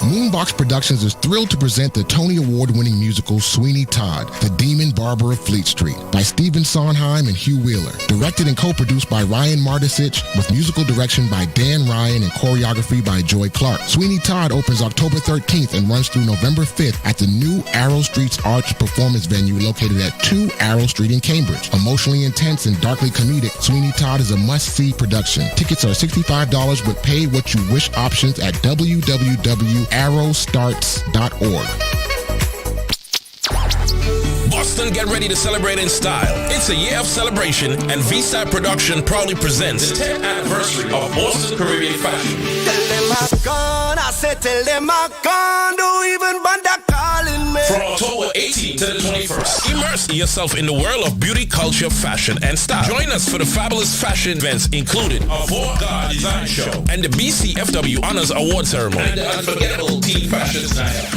Moonbox Productions is thrilled to present the Tony Award-winning musical Sweeney Todd, The Demon Barber of Fleet Street, by Stephen Sondheim and Hugh Wheeler. Directed and co-produced by Ryan Mardisich, with musical direction by Dan Ryan and choreography by Joy Clark. Sweeney Todd opens October 13th and runs through November 5th at the new Arrow Street's Arts Performance venue located at 2 Arrow Street in Cambridge. Emotionally intense and darkly comedic, Sweeney Todd is a must-see production. Tickets are $65 with pay what you wish options at www.arrowstarts.org. Boston, get ready to celebrate in style. It's a year of celebration, and V-Side Production proudly presents the 10th anniversary of Boston Caribbean Fashion. Tell them I'm gone, I said tell them I'm gone, don't even bother calling me. From October 18th to the 21st, immerse yourself in the world of beauty, culture, fashion, and style. Join us for the fabulous fashion events including a Avant-Garde Design Show and the BCFW Honors Award Ceremony and the unforgettable Teen Fashion Night.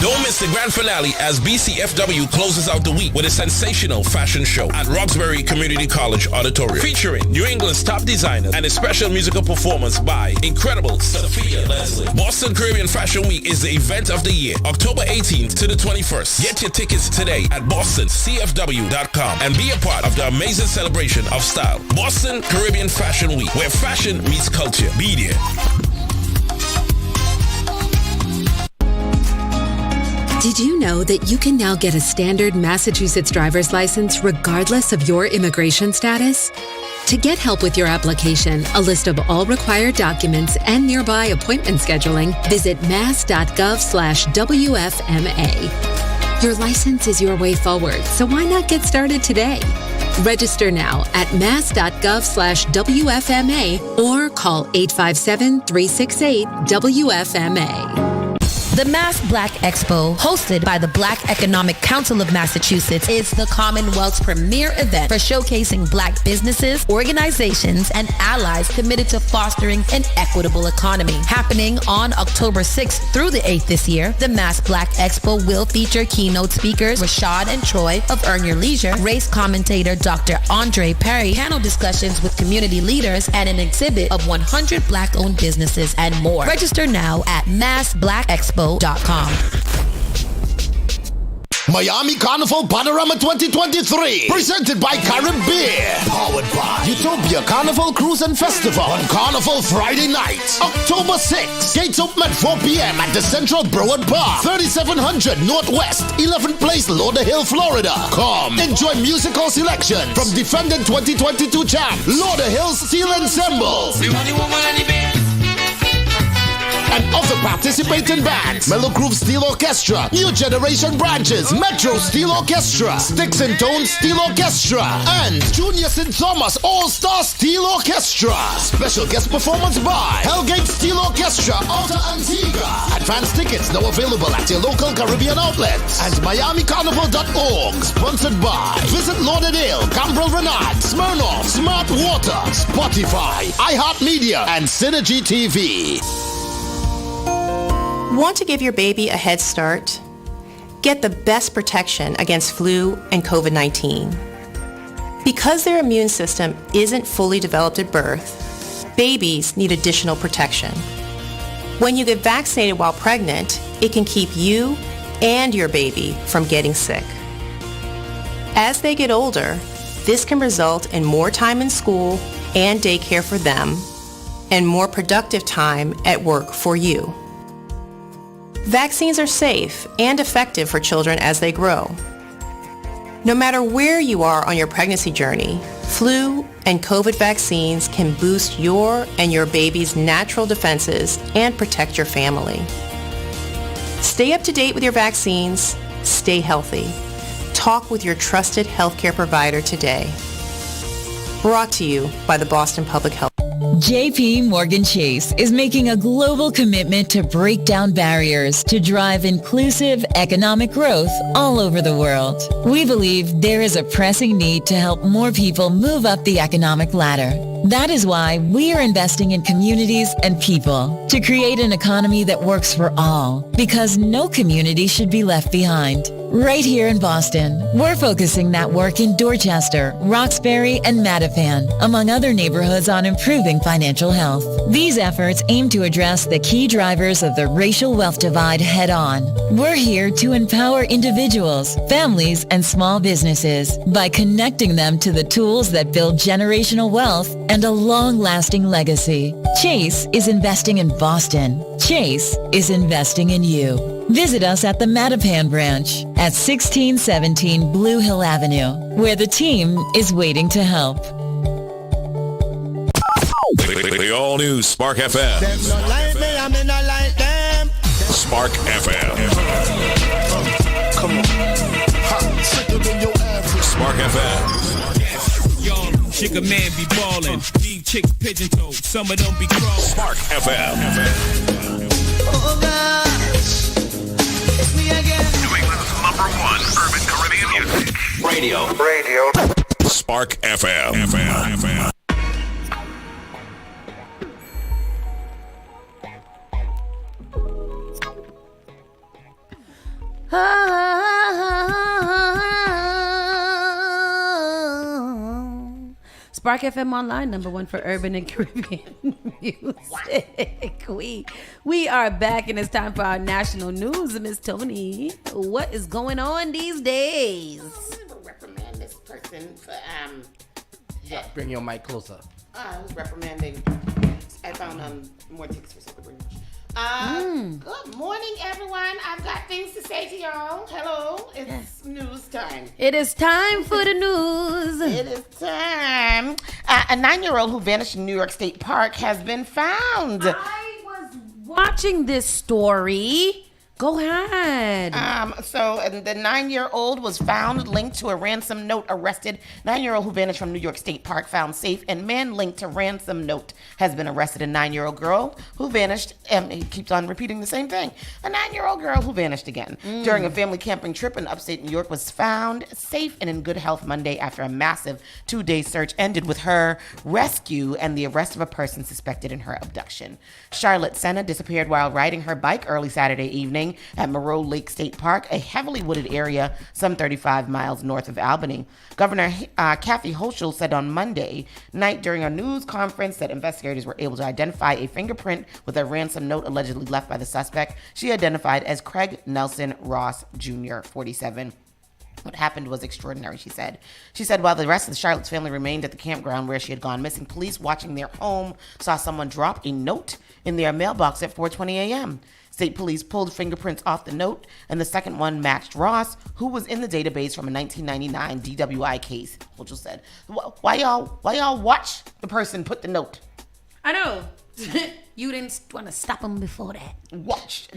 Don't miss the grand finale as BCFW closes out the week with a sensational fashion show at Roxbury Community College Auditorium, featuring New England's top designers and a special musical performance by incredible Sophia Leslie. Boston Caribbean Fashion Week is the event of the year, October 18th to the 21st. Get your tickets today at bostoncfw.com and be a part of the amazing celebration of style. Boston Caribbean Fashion Week, where fashion meets culture. Be there. Did you know that you can now get a standard Massachusetts driver's license regardless of your immigration status? To get help with your application, a list of all required documents, and nearby appointment scheduling, visit mass.gov/WFMA. Your license is your way forward, so why not get started today? Register now at mass.gov/WFMA or call 857-368-WFMA. The Mass Black Expo, hosted by the Black Economic Council of Massachusetts, is the Commonwealth's premier event for showcasing Black businesses, organizations, and allies committed to fostering an equitable economy. Happening on October 6th through the 8th this year, the Mass Black Expo will feature keynote speakers Rashad and Troy of Earn Your Leisure, race commentator Dr. Andre Perry, panel discussions with community leaders, and an exhibit of 100 Black-owned businesses and more. Register now at massblackexpo.com. Miami Carnival Panorama 2023, presented by Caribbean, powered by Utopia Carnival Cruise and Festival on Carnival Friday night, October 6th. Gates open at 4 p.m. at the Central Broward Park, 3700 Northwest 11th Place, Lauderhill, Florida. Come, enjoy musical selection from defending 2022 champ Lauderhill Steel Ensemble and other participating bands: Mellow Groove Steel Orchestra, New Generation Branches, Metro Steel Orchestra, Sticks and Tones Steel Orchestra, and Junior St. Thomas All-Star Steel Orchestra. Special guest performance by Hellgate Steel Orchestra, Alta Antigua. Advance tickets now available at your local Caribbean outlets and MiamiCarnival.org. Sponsored by Visit Lauderdale, Cambrel Renard, Smirnoff, Smart Water, Spotify, iHeartMedia, and Synergy TV. Want to give your baby a head start? Get the best protection against flu and COVID-19. Because their immune system isn't fully developed at birth, babies need additional protection. When you get vaccinated while pregnant, it can keep you and your baby from getting sick. As they get older, this can result in more time in school and daycare for them, and more productive time at work for you. Vaccines are safe and effective for children as they grow. No matter where you are on your pregnancy journey, flu and COVID vaccines can boost your and your baby's natural defenses and protect your family. Stay up to date with your vaccines. Stay healthy. Talk with your trusted healthcare provider today. Brought to you by the Boston Public Health. JP Morgan Chase is making a global commitment to break down barriers to drive inclusive economic growth all over the world. We believe there is a pressing need to help more people move up the economic ladder. That is why we are investing in communities and people to create an economy that works for all, because no community should be left behind. Right here in Boston, we're focusing that work in Dorchester, Roxbury, and Mattapan, among other neighborhoods, on improving financial health. These efforts aim to address the key drivers of the racial wealth divide head on. We're here to empower individuals, families, and small businesses by connecting them to the tools that build generational wealth and a long-lasting legacy. Chase is investing in Boston. Chase is investing in you. Visit us at the Mattapan branch at 1617 Blue Hill Avenue, where the team is waiting to help. The all-new Spark FM. Spark FM. Come on. Spark FM. Yo, chick a man be ballin'. Deep chick pigeon toed. Some of them be crawling. Spark FM. Oh gosh. It's me again. New England's #1 urban Caribbean music. Radio. Spark FM. Spark FM Online, #1 for urban and Caribbean music. We are back, and it's time for our national news. Miss Tony, what is going on these days? I'm gonna reprimand this person for Bring your mic closer. I was reprimanding. I found more tickets for Silverbridge. Good morning, everyone. I've got things to say to y'all. Hello, it's news time. It is time for the news. It is time. A 9-year-old who vanished in New York State Park has been found. I was watching this story. Go ahead. So the 9-year-old was found linked to a ransom note. Arrested. 9-year-old who vanished from New York State Park found safe, and man linked to ransom note has been arrested. A 9-year-old girl who vanished. He keeps on repeating the same thing. A 9-year-old girl who vanished again during a family camping trip in upstate New York was found safe and in good health Monday after a massive 2-day search ended with her rescue and the arrest of a person suspected in her abduction. Charlotte Senna disappeared while riding her bike early Saturday evening at Moreau Lake State Park, a heavily wooded area some 35 miles north of Albany. Governor Kathy Hochul said on Monday night during a news conference that investigators were able to identify a fingerprint with a ransom note allegedly left by the suspect. She identified as Craig Nelson Ross Jr., 47. What happened was extraordinary, she said. She said while the rest of the Charlotte's family remained at the campground where she had gone missing, police watching their home saw someone drop a note in their mailbox at 4:20 a.m. State police pulled fingerprints off the note, and the second one matched Ross, who was in the database from a 1999 DWI case. Hochul said, "Why y'all watch the person put the note?" I know. You didn't want to stop him before that. Watch.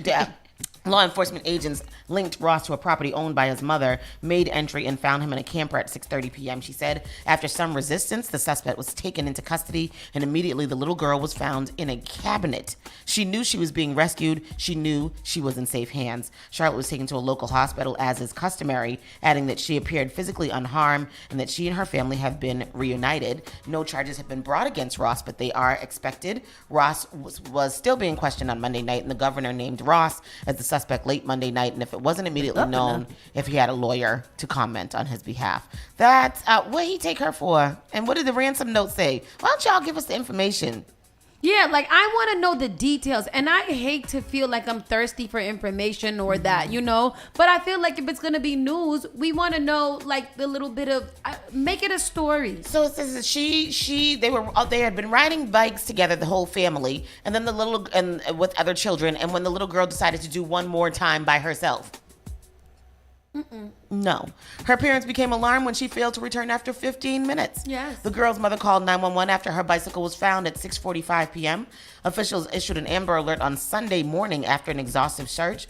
Law enforcement agents linked Ross to a property owned by his mother, made entry, and found him in a camper at 6:30 p.m. She said after some resistance, the suspect was taken into custody, and immediately the little girl was found in a cabinet. She knew she was being rescued. She knew she was in safe hands. Charlotte was taken to a local hospital as is customary, adding that she appeared physically unharmed and that she and her family have been reunited. No charges have been brought against Ross, but they are expected. Ross was still being questioned on Monday night, and the governor named Ross as the suspect late Monday night, and if it wasn't immediately known if he had a lawyer to comment on his behalf. That's what he take her for, and what did the ransom note say? Why don't y'all give us the information? Yeah, like I want to know the details, and I hate to feel like I'm thirsty for information or that, you know, but I feel like if it's gonna be news, we want to know like the little bit of make it a story. So it says that they had been riding bikes together, the whole family, and then with other children, and when the little girl decided to do one more time by herself. No. Her parents became alarmed when she failed to return after 15 minutes. Yes. The girl's mother called 911 after her bicycle was found at 6:45 p.m. Officials issued an Amber Alert on Sunday morning after an exhaustive search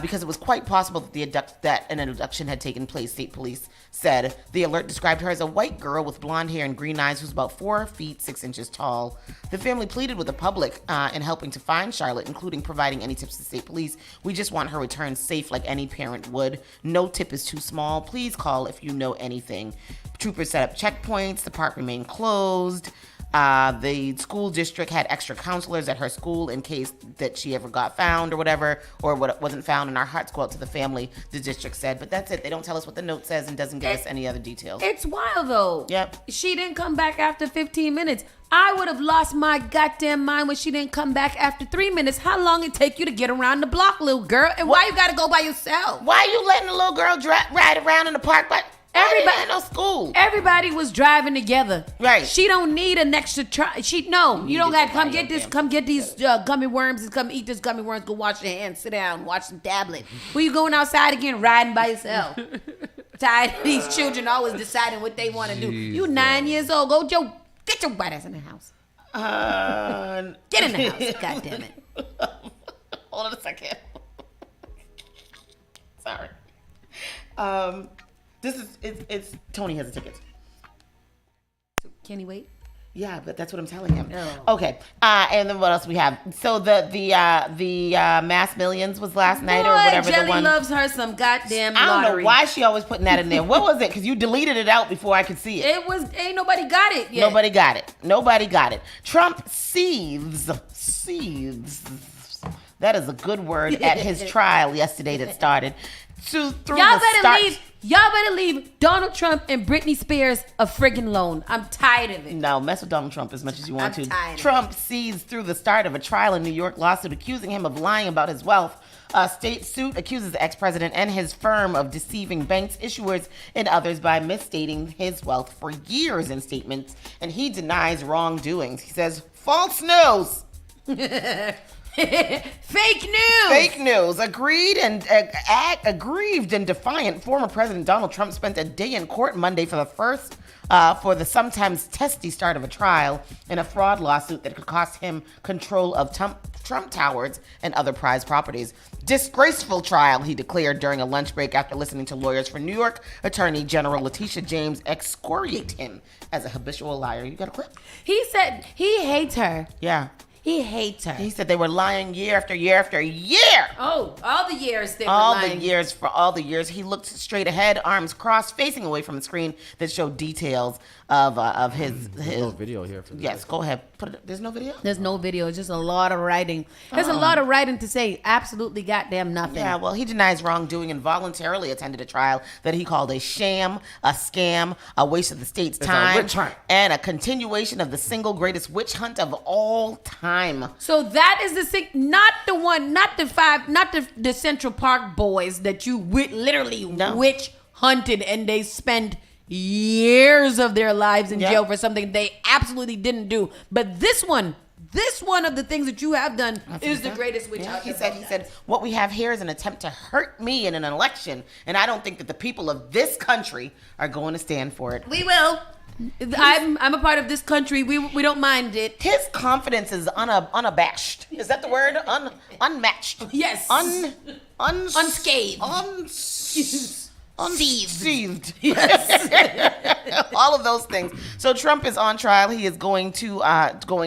because it was quite possible that an abduction had taken place, state police said. The alert described her as a white girl with blonde hair and green eyes who's about 4 feet 6 inches tall. The family pleaded with the public in helping to find Charlotte, including providing any tips to state police. We just want her returned safe like any parent would. No tip is too small. Please call if you know anything. Troopers set up checkpoints. The park remained closed. The school district had extra counselors at her school in case that she ever got found or whatever, or what wasn't found. And our hearts go out to the family, the district said. But that's it. They don't tell us what the note says and doesn't give us any other details. It's wild, though. Yep. She didn't come back after 15 minutes. I would have lost my goddamn mind when she didn't come back after 3 minutes. How long it take you to get around the block, little girl? And why you got to go by yourself? Why are you letting the little girl ride around in the park? But everybody in no school. Everybody was driving together. Right. She don't need an extra try. You don't got to come get this. Come get these gummy worms and come eat this gummy worms. Go wash your hands. Sit down. Watch some tablet. When you going outside again, riding by yourself. Tired of these children always deciding what they want to do. You 9 years old. Get your white ass in the house. Get in the house. God damn it. Hold on a second. Sorry. It's Tony has a ticket. Can he wait? Yeah, but that's what I'm telling him. Oh. Okay. And then what else we have? So the Mass Millions was last night or whatever. Jelly the one loves her some goddamn I don't lottery. know why she always putting that in there. What was it? Because you deleted it out before I could see it. Ain't nobody got it yet. Nobody got it. Trump seethes. That is a good word at his trial yesterday that started. Y'all better leave Donald Trump and Britney Spears a friggin' loan. I'm tired of it. No, mess with Donald Trump as much as you want to. Tired. Trump seized through the start of a trial in New York lawsuit accusing him of lying about his wealth. A state suit accuses the ex-president and his firm of deceiving banks, issuers, and others by misstating his wealth for years in statements, and he denies wrongdoings. He says, false news. Fake news. Fake news. Aggrieved and defiant, former President Donald Trump spent a day in court Monday for the sometimes testy start of a trial in a fraud lawsuit that could cost him control of Trump Towers and other prized properties. Disgraceful trial, he declared during a lunch break after listening to lawyers for New York Attorney General Letitia James excoriate him as a habitual liar. You got a clip? He said he hates her. Yeah. He hates her. He said they were lying year after year after year. Oh, all the years they were lying. For all the years. He looked straight ahead, arms crossed, facing away from the screen that showed details of his. There's no video here for this. Yes, go ahead. There's no video? There's no video. It's just a lot of writing. There's a lot of writing to say absolutely goddamn nothing. Yeah, well, he denies wrongdoing and voluntarily attended a trial that he called a sham, a scam, a waste of the state's time, and a continuation of the single greatest witch hunt of all time. So that is not the Central Park boys that you literally witch hunted and they spent years of their lives in jail for something they absolutely didn't do. But this one of the things that you have done is the greatest witch hunt. He said, what we have here is an attempt to hurt me in an election, and I don't think that the people of this country are going to stand for it. We will. I'm a part of this country. We don't mind it. His confidence is unabashed. Is that the word? Unmatched. Yes. Unscathed. Unseized. Yes. All of those things. So Trump is on trial. He is going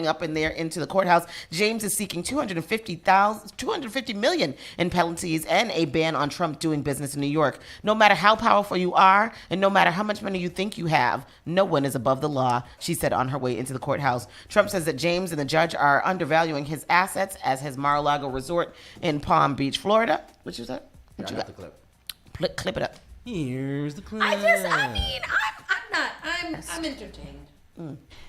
up in there into the courthouse. James is seeking $250 million in penalties and a ban on Trump doing business in New York. No matter how powerful you are and no matter how much money you think you have, no one is above the law, she said on her way into the courthouse. Trump says that James and the judge are undervaluing his assets as his Mar-a-Lago resort in Palm Beach, Florida. What you said? What you got? The clip. Clip it up. Here's the clip. I'm entertained.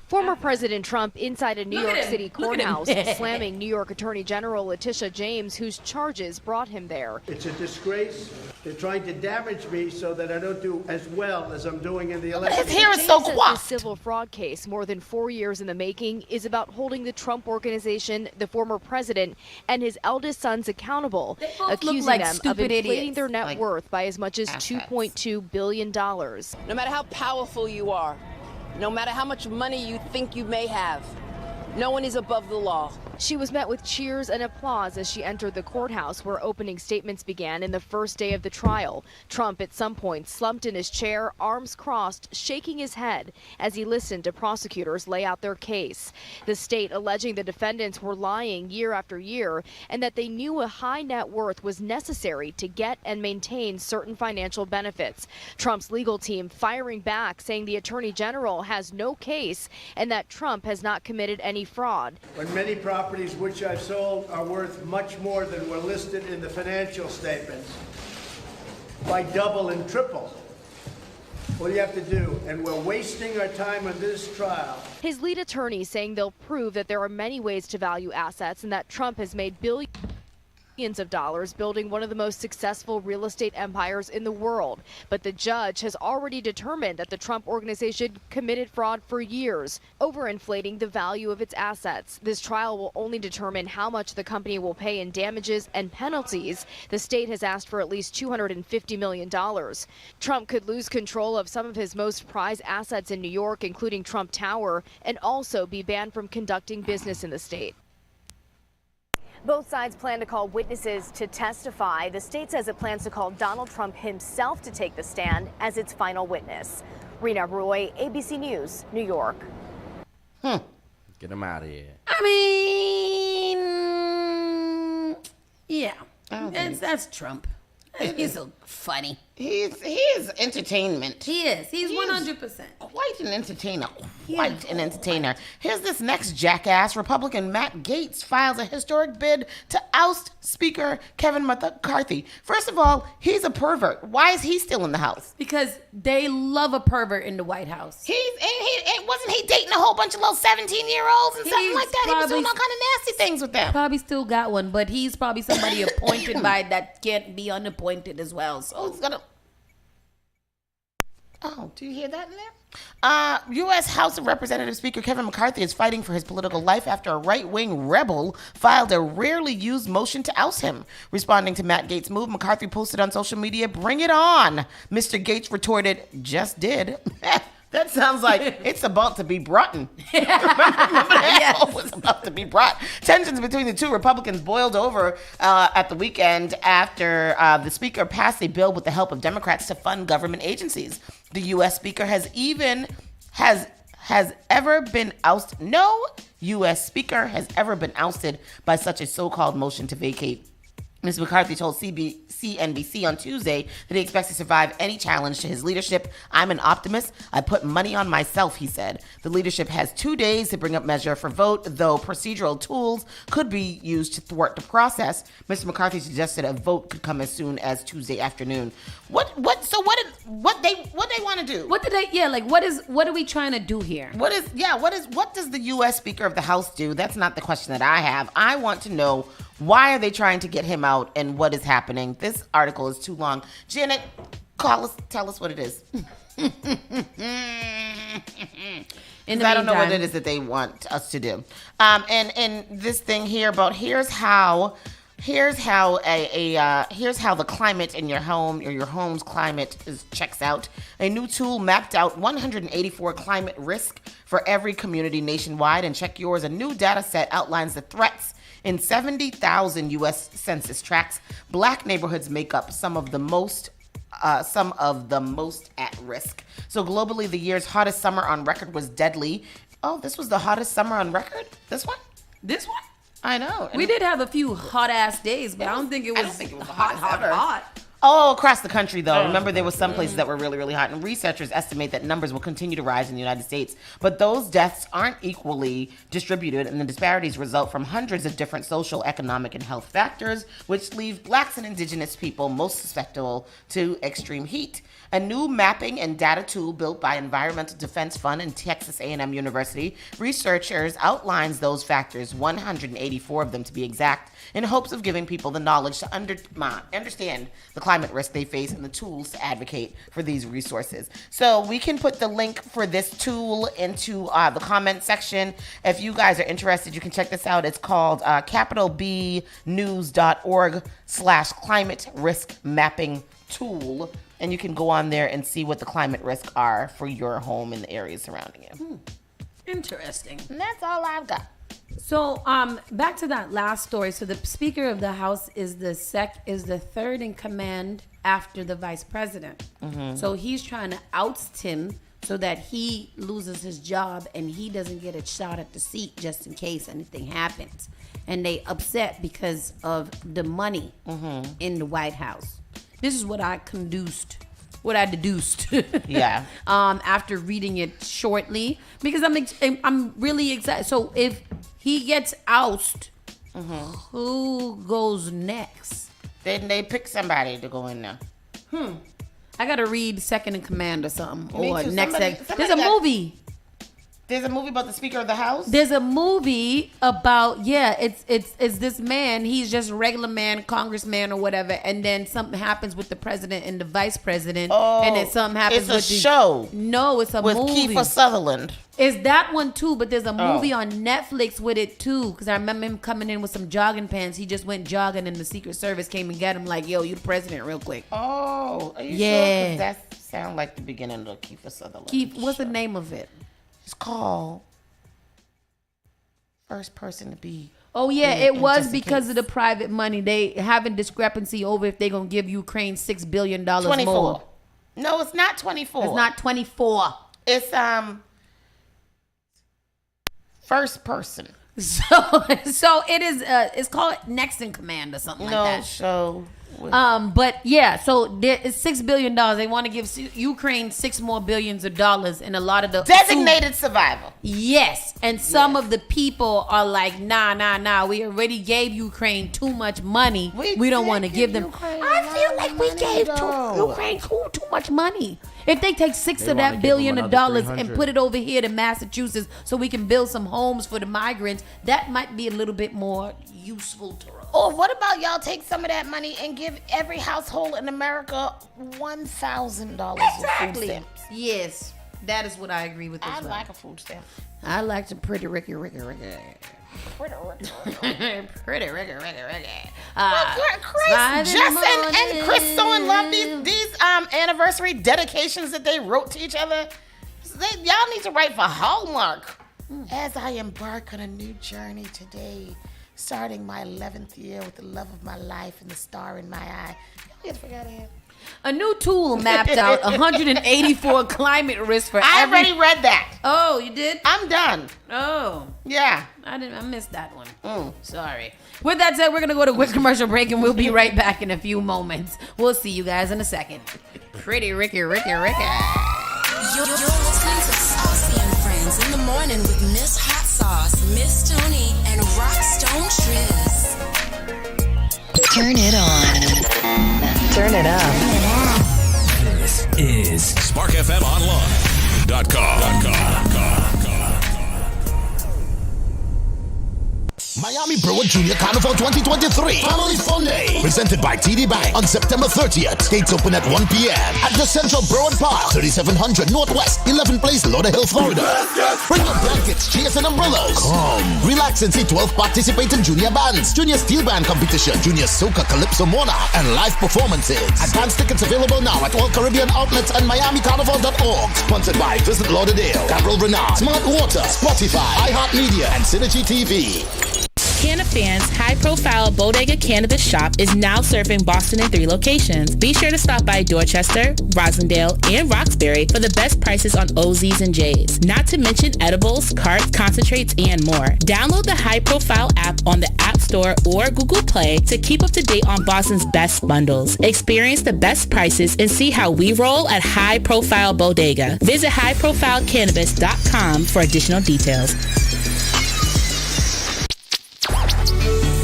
Former President Trump inside a New Look at York him. City Look at him. courthouse, slamming New York Attorney General Letitia James, whose charges brought him there. It's a disgrace. They're trying to damage me so that I don't do as well as I'm doing in the election. His hair is so James says coiffed. this civil fraud case, more than 4 years in the making, is about holding the Trump Organization, the former president, and his eldest sons accountable, both look accusing like them of stupid inflating idiots. their net Like worth by as much as $2.2 billion. No matter how powerful you are, no matter how much money you think you may have, no one is above the law. She was met with cheers and applause as she entered the courthouse, where opening statements began in the first day of the trial. Trump at some point slumped in his chair, arms crossed, shaking his head as he listened to prosecutors lay out their case. The state alleging the defendants were lying year after year and that they knew a high net worth was necessary to get and maintain certain financial benefits. Trump's legal team firing back, saying the attorney general has no case and that Trump has not committed any fraud. When many properties which I've sold are worth much more than were listed in the financial statements, by double and triple. What do you have to do? And we're wasting our time on this trial. His lead attorney saying they'll prove that there are many ways to value assets and that Trump has made billions of dollars building one of the most successful real estate empires in the world. But the judge has already determined that the Trump Organization committed fraud for years, overinflating the value of its assets. This trial will only determine how much the company will pay in damages and penalties. The state has asked for at least $250 million. Trump could lose control of some of his most prized assets in New York, including Trump Tower, and also be banned from conducting business in the state. Both sides plan to call witnesses to testify. The state says it plans to call Donald Trump himself to take the stand as its final witness. Rena Roy, ABC News, New York. Get him out of here. I mean, yeah, that's Trump. He's so funny. He is entertainment. He is. He's 100%. Quite an entertainer. Quite an entertainer. Here's this next jackass. Republican Matt Gaetz files a historic bid to oust Speaker Kevin McCarthy. First of all, he's a pervert. Why is he still in the House? Because they love a pervert in the White House. Wasn't he dating a whole bunch of little 17-year-olds and something like that? He was doing all kind of nasty things with them. Probably still got one, but he's probably somebody appointed by that can't be unappointed as well. So he's gonna. Oh, do you hear that in there? U.S. House of Representatives Speaker Kevin McCarthy is fighting for his political life after a right-wing rebel filed a rarely used motion to oust him. Responding to Matt Gaetz' move, McCarthy posted on social media, "Bring it on." Mr. Gaetz retorted, "Just did." That sounds like it's about to be brought in. Remember that? Oh, it's about to be brought. Tensions between the two Republicans boiled over at the weekend after the speaker passed a bill with the help of Democrats to fund government agencies. The U.S. speaker has ever been ousted. No U.S. speaker has ever been ousted by such a so-called motion to vacate. Ms. McCarthy told CNBC on Tuesday that he expects to survive any challenge to his leadership. "I'm an optimist. I put money on myself," he said. The leadership has 2 days to bring up measure for vote, though procedural tools could be used to thwart the process. Mr. McCarthy suggested a vote could come as soon as Tuesday afternoon. What they want to do? What are we trying to do here? What does the U.S. Speaker of the House do? That's not the question that I have. I want to know, why are they trying to get him out and what is happening? This article is too long. Janet, call us, tell us what it is. I don't know what it is that they want us to do. And this thing here about here's how the climate in your home or your home's climate checks out. A new tool mapped out 184 climate risk for every community nationwide, and Check Yours, a new data set outlines the threats in 70,000 U.S. Census tracts. Black neighborhoods make up some of the most at risk. So globally, the year's hottest summer on record was deadly. Oh, this was the hottest summer on record? This one? I know. We did have a few hot ass days, but I don't think it was hot. Oh, across the country, though. Remember, there were some places that were really, really hot. And researchers estimate that numbers will continue to rise in the United States. But those deaths aren't equally distributed, and the disparities result from hundreds of different social, economic, and health factors, which leave blacks and indigenous people most susceptible to extreme heat. A new mapping and data tool built by Environmental Defense Fund and Texas A&M University, researchers outlines those factors, 184 of them to be exact, in hopes of giving people the knowledge to understand the climate risk they face and the tools to advocate for these resources. So we can put the link for this tool into the comment section. If you guys are interested, you can check this out. It's called capitalbnews.org/climate risk mapping tool. And you can go on there and see what the climate risks are for your home and the areas surrounding you. Interesting. And that's all I've got. So, back to that last story. So the Speaker of the House is the third in command after the Vice President. Mm-hmm. So he's trying to oust him so that he loses his job and he doesn't get a shot at the seat just in case anything happens. And they upset because of the money in the White House. This is what I deduced. Yeah. After reading it shortly, because I'm really excited. So if he gets ousted, who goes next? Then they pick somebody to go in there. I gotta read Second in Command or something. Me Or too. next. Somebody There's a movie. There's a movie about the Speaker of the House? There's a movie about, it's this man. He's just a regular man, congressman or whatever. And then something happens with the president and the vice president. And then something happens it's a show. No, it's a with movie. Kiefer Sutherland. It's that one too, but there's a movie on Netflix with it too. Because I remember him coming in with some jogging pants. He just went jogging and the Secret Service came and got him like, yo, you the president real quick. Oh, are you sure? Because that sounds like the beginning of Kiefer Sutherland. What's the name of it? It's called First Person to Be. Oh yeah, it was because of the private money. They having discrepancy over if they're gonna give Ukraine $6 billion 24. more. No, it's not 24. It's not 24. It's first person. So it is. It's called Next in Command or something like that. So. But yeah, so there is $6 billion. They want to give Ukraine $6 more billions of dollars, and a lot of the designated survivor. Yes, and some of the people are like, nah. We already gave Ukraine too much money. We don't want to give them. I feel like we gave Ukraine too much money. If they take $6 of that billion of dollars and put it over here to Massachusetts, so we can build some homes for the migrants, that might be a little bit more useful to us. Or what about y'all take some of that money and give every household in America $1,000 of food stamps? Yes, that is what I agree with. I like a food stamp. I like to pretty Ricky. Pretty Ricky. Jess and Chris so in love these anniversary dedications that they wrote to each other. Y'all need to write for Hallmark. As I embark on a new journey today, starting my 11th year with the love of my life and the star in my eye. Y'all get the fuck out of here. A new tool mapped out 184 climate risks for I already read that. Oh, you did? I'm done. Oh. Yeah. I missed that one. Sorry. With that said, we're going to go to a quick commercial break and we'll be right back in a few moments. We'll see you guys in a second. Pretty Ricky. You're listening to Saucy and Friends in the morning with Miss Hot Sauce, Miss Tony, and Rockstone Tues. Turn it on. Turn it up. This is SparkFMOnline.com. Miami Breward Junior Carnival 2023 Family Fun Day, presented by TD Bank on September 30th. Gates open at 1 p.m. at the Central Breward Park, 3700 Northwest, 11th Place, Lauderhill, Florida. Bring your blankets, chairs, and umbrellas. Come, relax and see 12 participating junior bands, junior steel band competition, junior soca, calypso, mona, and live performances. Advance tickets available now at all Caribbean outlets and MiamiCarnival.org. Sponsored by Visit Lauderdale, Gabriel Renard, Smart Water, Spotify, iHeartMedia, and Synergy TV. Canna Fans' high-profile Bodega Cannabis shop is now serving Boston in 3 locations. Be sure to stop by Dorchester, Rosendale, and Roxbury for the best prices on OZs and J's. Not to mention edibles, carts, concentrates, and more. Download the high-profile app on the App Store or Google Play to keep up to date on Boston's best bundles. Experience the best prices and see how we roll at High Profile Bodega. Visit highprofilecannabis.com for additional details.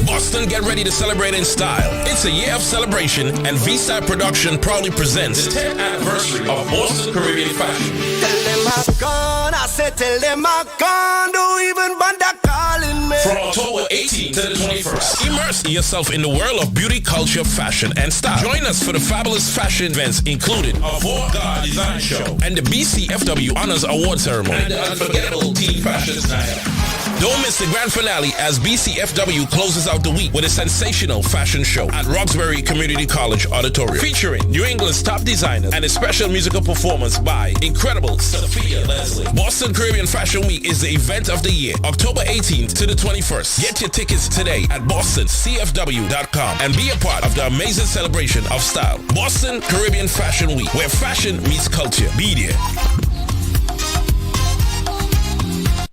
Boston, get ready to celebrate in style. It's a year of celebration, and V-Style Production proudly presents the 10th anniversary of Boston Caribbean Fashion. Tell them I'm gone, I said tell them I'm gone, don't even bother calling me. From October 18th to the 21st, immerse yourself in the world of beauty, culture, fashion, and style. Join us for the fabulous fashion events including a Avant-Garde Design Show and the BCFW Honors Award Ceremony and the unforgettable Teen Fashion Night. Don't miss the grand finale as BCFW closes out the week with a sensational fashion show at Roxbury Community College Auditorium, featuring New England's top designers and a special musical performance by incredible Sophia Leslie. Boston Caribbean Fashion Week is the event of the year, October 18th to the 21st. Get your tickets today at bostoncfw.com and be a part of the amazing celebration of style. Boston Caribbean Fashion Week, where fashion meets culture. Be there.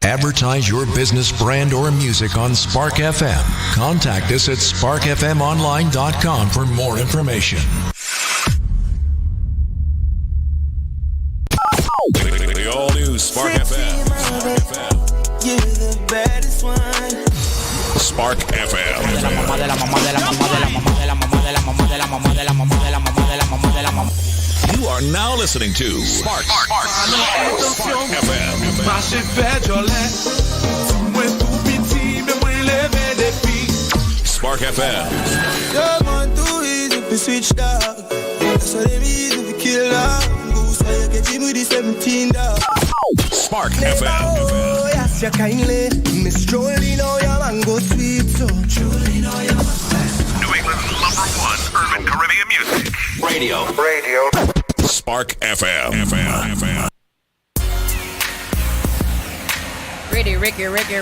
Advertise your business, brand, or music on Spark FM. Contact us at sparkfmonline.com for more information. The all-new Spark FM. You're the baddest one. Spark FM. You are now listening to Spark FM. Spark FM. Spark FM. New England's #1 urban Caribbean music. Radio. Spark FM.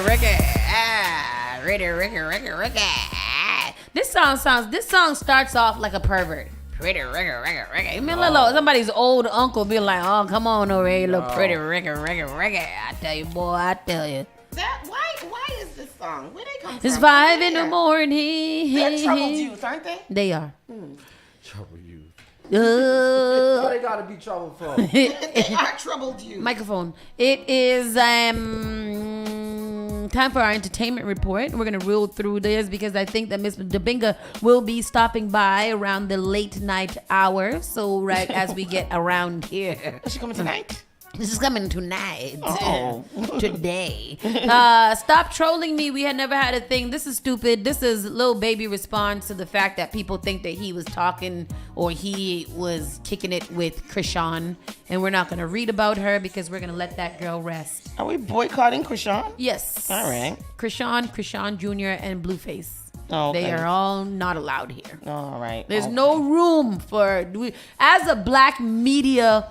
Ricky. This song starts off like a pervert. Pretty Ricky. I mean, somebody's old uncle be like, "Oh, come on over here, little pretty Ricky." I tell you, boy, I tell you. Why is this song? Where they come from? It's 5 in the morning. They're troubled youth, aren't they? They are. Trouble you. What they gotta be troubled for? They are troubled youth. Microphone. It is time for our entertainment report. We're gonna roll through this because I think that Miss Dabinga will be stopping by around the late night hour. So right as we get around here. Is she coming tonight? This is coming tonight. Oh. Today. Stop trolling me. We had never had a thing. This is stupid. This is Lil Baby response to the fact that people think that he was talking or he was kicking it with Krishan. And we're not going to read about her because we're going to let that girl rest. Are we boycotting Krishan? Yes. All right. Krishan Jr. and Blueface. Oh, okay. They are all not allowed here. All right. There's no room for... As a black media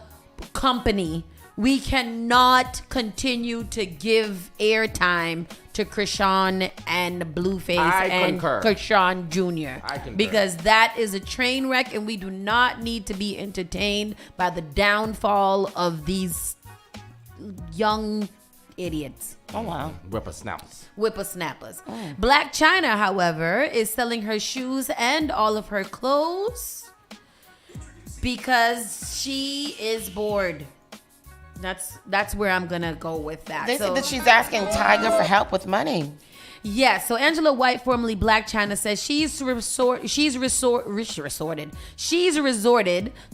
company... We cannot continue to give airtime to Krishan and Blueface and Krishan Jr. Because that is a train wreck and we do not need to be entertained by the downfall of young idiots. Oh, wow. Whippersnappers. Oh. Black China, however, is selling her shoes and all of her clothes because she is bored. That's where I'm gonna go with that. They said that she's asking Tiger for help with money. Yes, so Angela White, formerly Black China, says she's resorted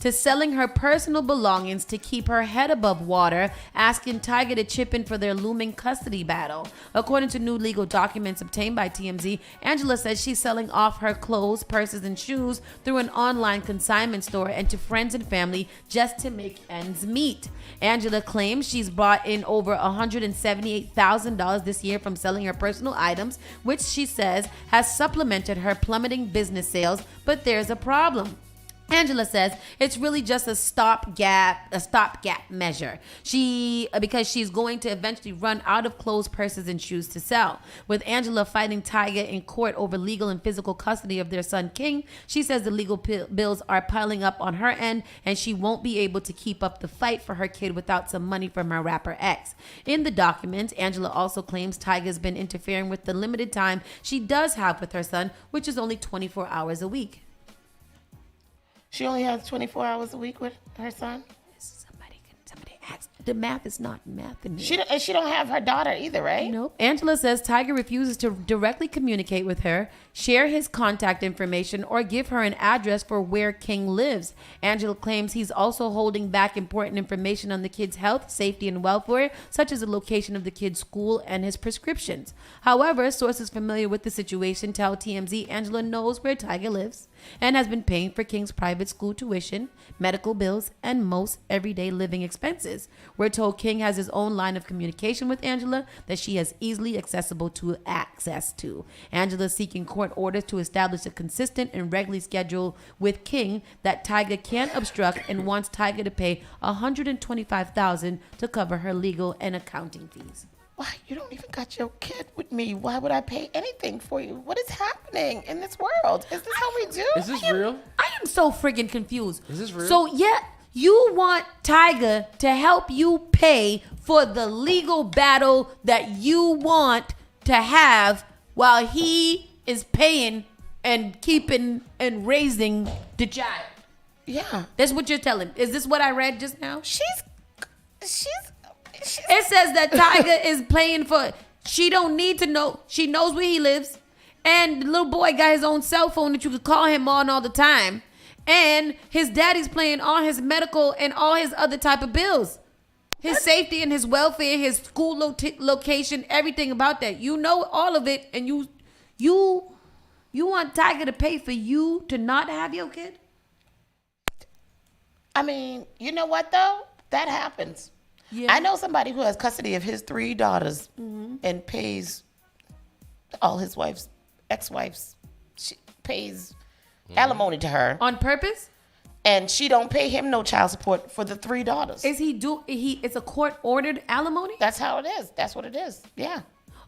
to selling her personal belongings to keep her head above water, asking Tiger to chip in for their looming custody battle. According to new legal documents obtained by TMZ, Angela says she's selling off her clothes, purses, and shoes through an online consignment store and to friends and family just to make ends meet. Angela claims she's brought in over $178,000 this year from selling her personal items, which she says has supplemented her plummeting business sales, but there's a problem. Angela says it's really just a stopgap measure. Because she's going to eventually run out of clothes, purses, and shoes to sell. With Angela fighting Tyga in court over legal and physical custody of their son King, she says the legal bills are piling up on her end, and she won't be able to keep up the fight for her kid without some money from her rapper ex. In the document, Angela also claims Tyga's been interfering with the limited time she does have with her son, which is only 24 hours a week. She only has 24 hours a week with her son? Somebody ask. The math is not math in She here. don't have her daughter either, right? Nope. Angela says Tyga refuses to directly communicate with her, share his contact information, or give her an address for where King lives. Angela claims he's also holding back important information on the kid's health, safety, and welfare, such as the location of the kid's school and his prescriptions. However, sources familiar with the situation tell TMZ Angela knows where Tyga lives and has been paying for King's private school tuition, medical bills, and most everyday living expenses. We're told King has his own line of communication with Angela that she has easily accessible to access to. Angela is seeking court orders to establish a consistent and regular schedule with King that Tyga can't obstruct, and wants Tyga to pay $125,000 to cover her legal and accounting fees. Why? You don't even got your kid with me. Why would I pay anything for you? What is happening in this world? Is this how we do? Is this real? I am so friggin' confused. Is this real? So, yeah, you want Tyga to help you pay for the legal battle that you want to have while he is paying and keeping and raising the child. Yeah. That's what you're telling. Is this what I read just now? She's It says that Tyga is paying for. She don't need to know. She knows where he lives, and the little boy got his own cell phone that you could call him on all the time. And his daddy's paying all his medical and all his other type of bills, his safety and his welfare, his school location, everything about that. You know all of it, and you want Tyga to pay for you to not have your kid? I mean, you know what though? That happens. Yeah. I know somebody who has custody of his 3 daughters and pays all his ex-wives. She pays alimony to her on purpose, and she don't pay him no child support for the 3 daughters. It's a court-ordered alimony? That's how it is. That's what it is. Yeah.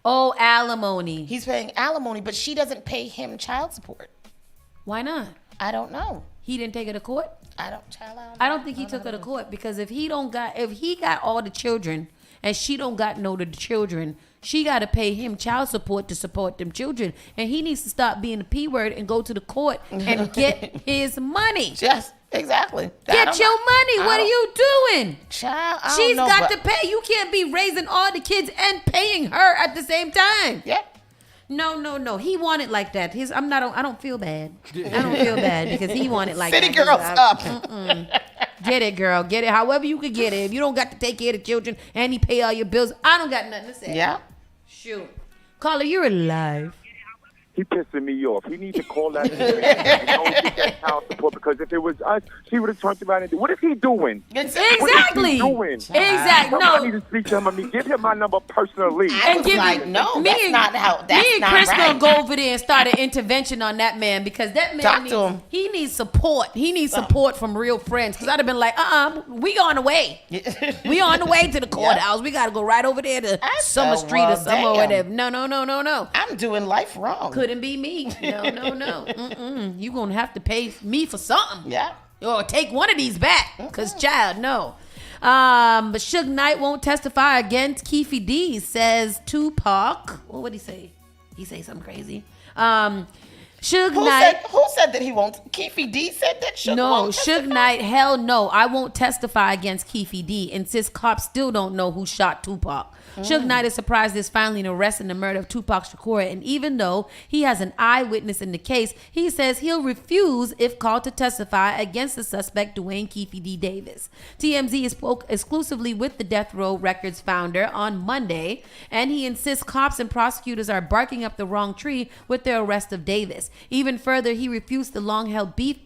Oh, alimony. He's paying alimony, but she doesn't pay him child support. Why not? I don't know. He didn't take her to court? I don't think he took her to court, because if he got all the children and she don't got no of the children, she got to pay him child support to support them children, and he needs to stop being a P word and go to the court and get his money. Yes, exactly. Get your money. What are you doing? Child, she's got to pay. You can't be raising all the kids and paying her at the same time. Yep. No. He wanted like that. I don't feel bad. I don't feel bad because he wanted like City that. Girls up. Get it, girl. Get it. However you could get it. If you don't got to take care of the children and he pay all your bills, I don't got nothing to say. Yeah. Shoot. Caller, you're alive. He pissing me off. He needs to call that man and don't get that child support, because if it was us, she would have turned around and said, what is he doing? Exactly. What is he doing? Exactly. Somebody need to speak to him. I mean, give him my number personally. That's not how. Me and Chris gonna go over there and start an intervention on that man, because that man he needs support. He needs support from real friends. Because I'd have been like, we on the way. We on the way to the courthouse. We got to go right over there to Summer Street or somewhere or whatever. No. I'm doing life wrong. Couldn't be me. No. You gonna have to pay me for something. Yeah. Or take one of these back. Because, child, no. But Suge Knight won't testify against Keefe D, says Tupac. What would he say? He say something crazy. Suge Knight. Who said that he won't? Keefe D said that Suge won't testify? Suge Knight, hell no. I won't testify against Keefe D. Insists cops still don't know who shot Tupac. Suge Knight is surprised there's finally an arrest in the murder of Tupac Shakur, and even though he has an eyewitness in the case, he says he'll refuse if called to testify against the suspect, Dwayne Keefe D. Davis. TMZ spoke exclusively with the Death Row Records founder on Monday, and he insists cops and prosecutors are barking up the wrong tree with their arrest of Davis. Even further, he refused the long-held beef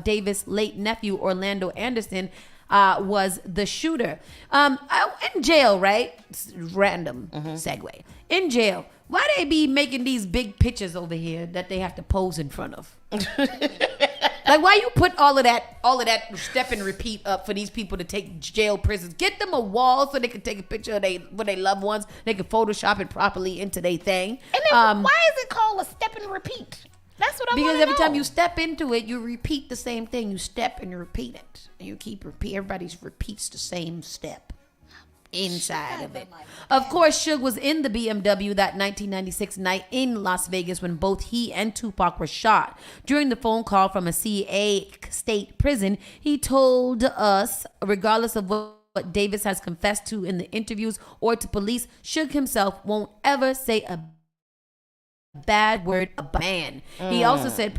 Davis' late nephew, Orlando Anderson, was the shooter. In jail, right? Random segue. In jail, why they be making these big pictures over here that they have to pose in front of? Like, why you put all of that step and repeat up for these people to take jail prisons? Get them a wall so they can take a picture of their loved ones. They can Photoshop it properly into their thing. And then why is it called a step and repeat? That's what I want to know. Because every time you step into it, you repeat the same thing. You step and you repeat it. And you keep repeat. Everybody repeats the same step inside of it. Of course, Suge was in the BMW that 1996 night in Las Vegas when both he and Tupac were shot. During the phone call from a CA state prison, he told us, regardless of what Davis has confessed to in the interviews or to police, Suge himself won't ever say a bad word about man. He also said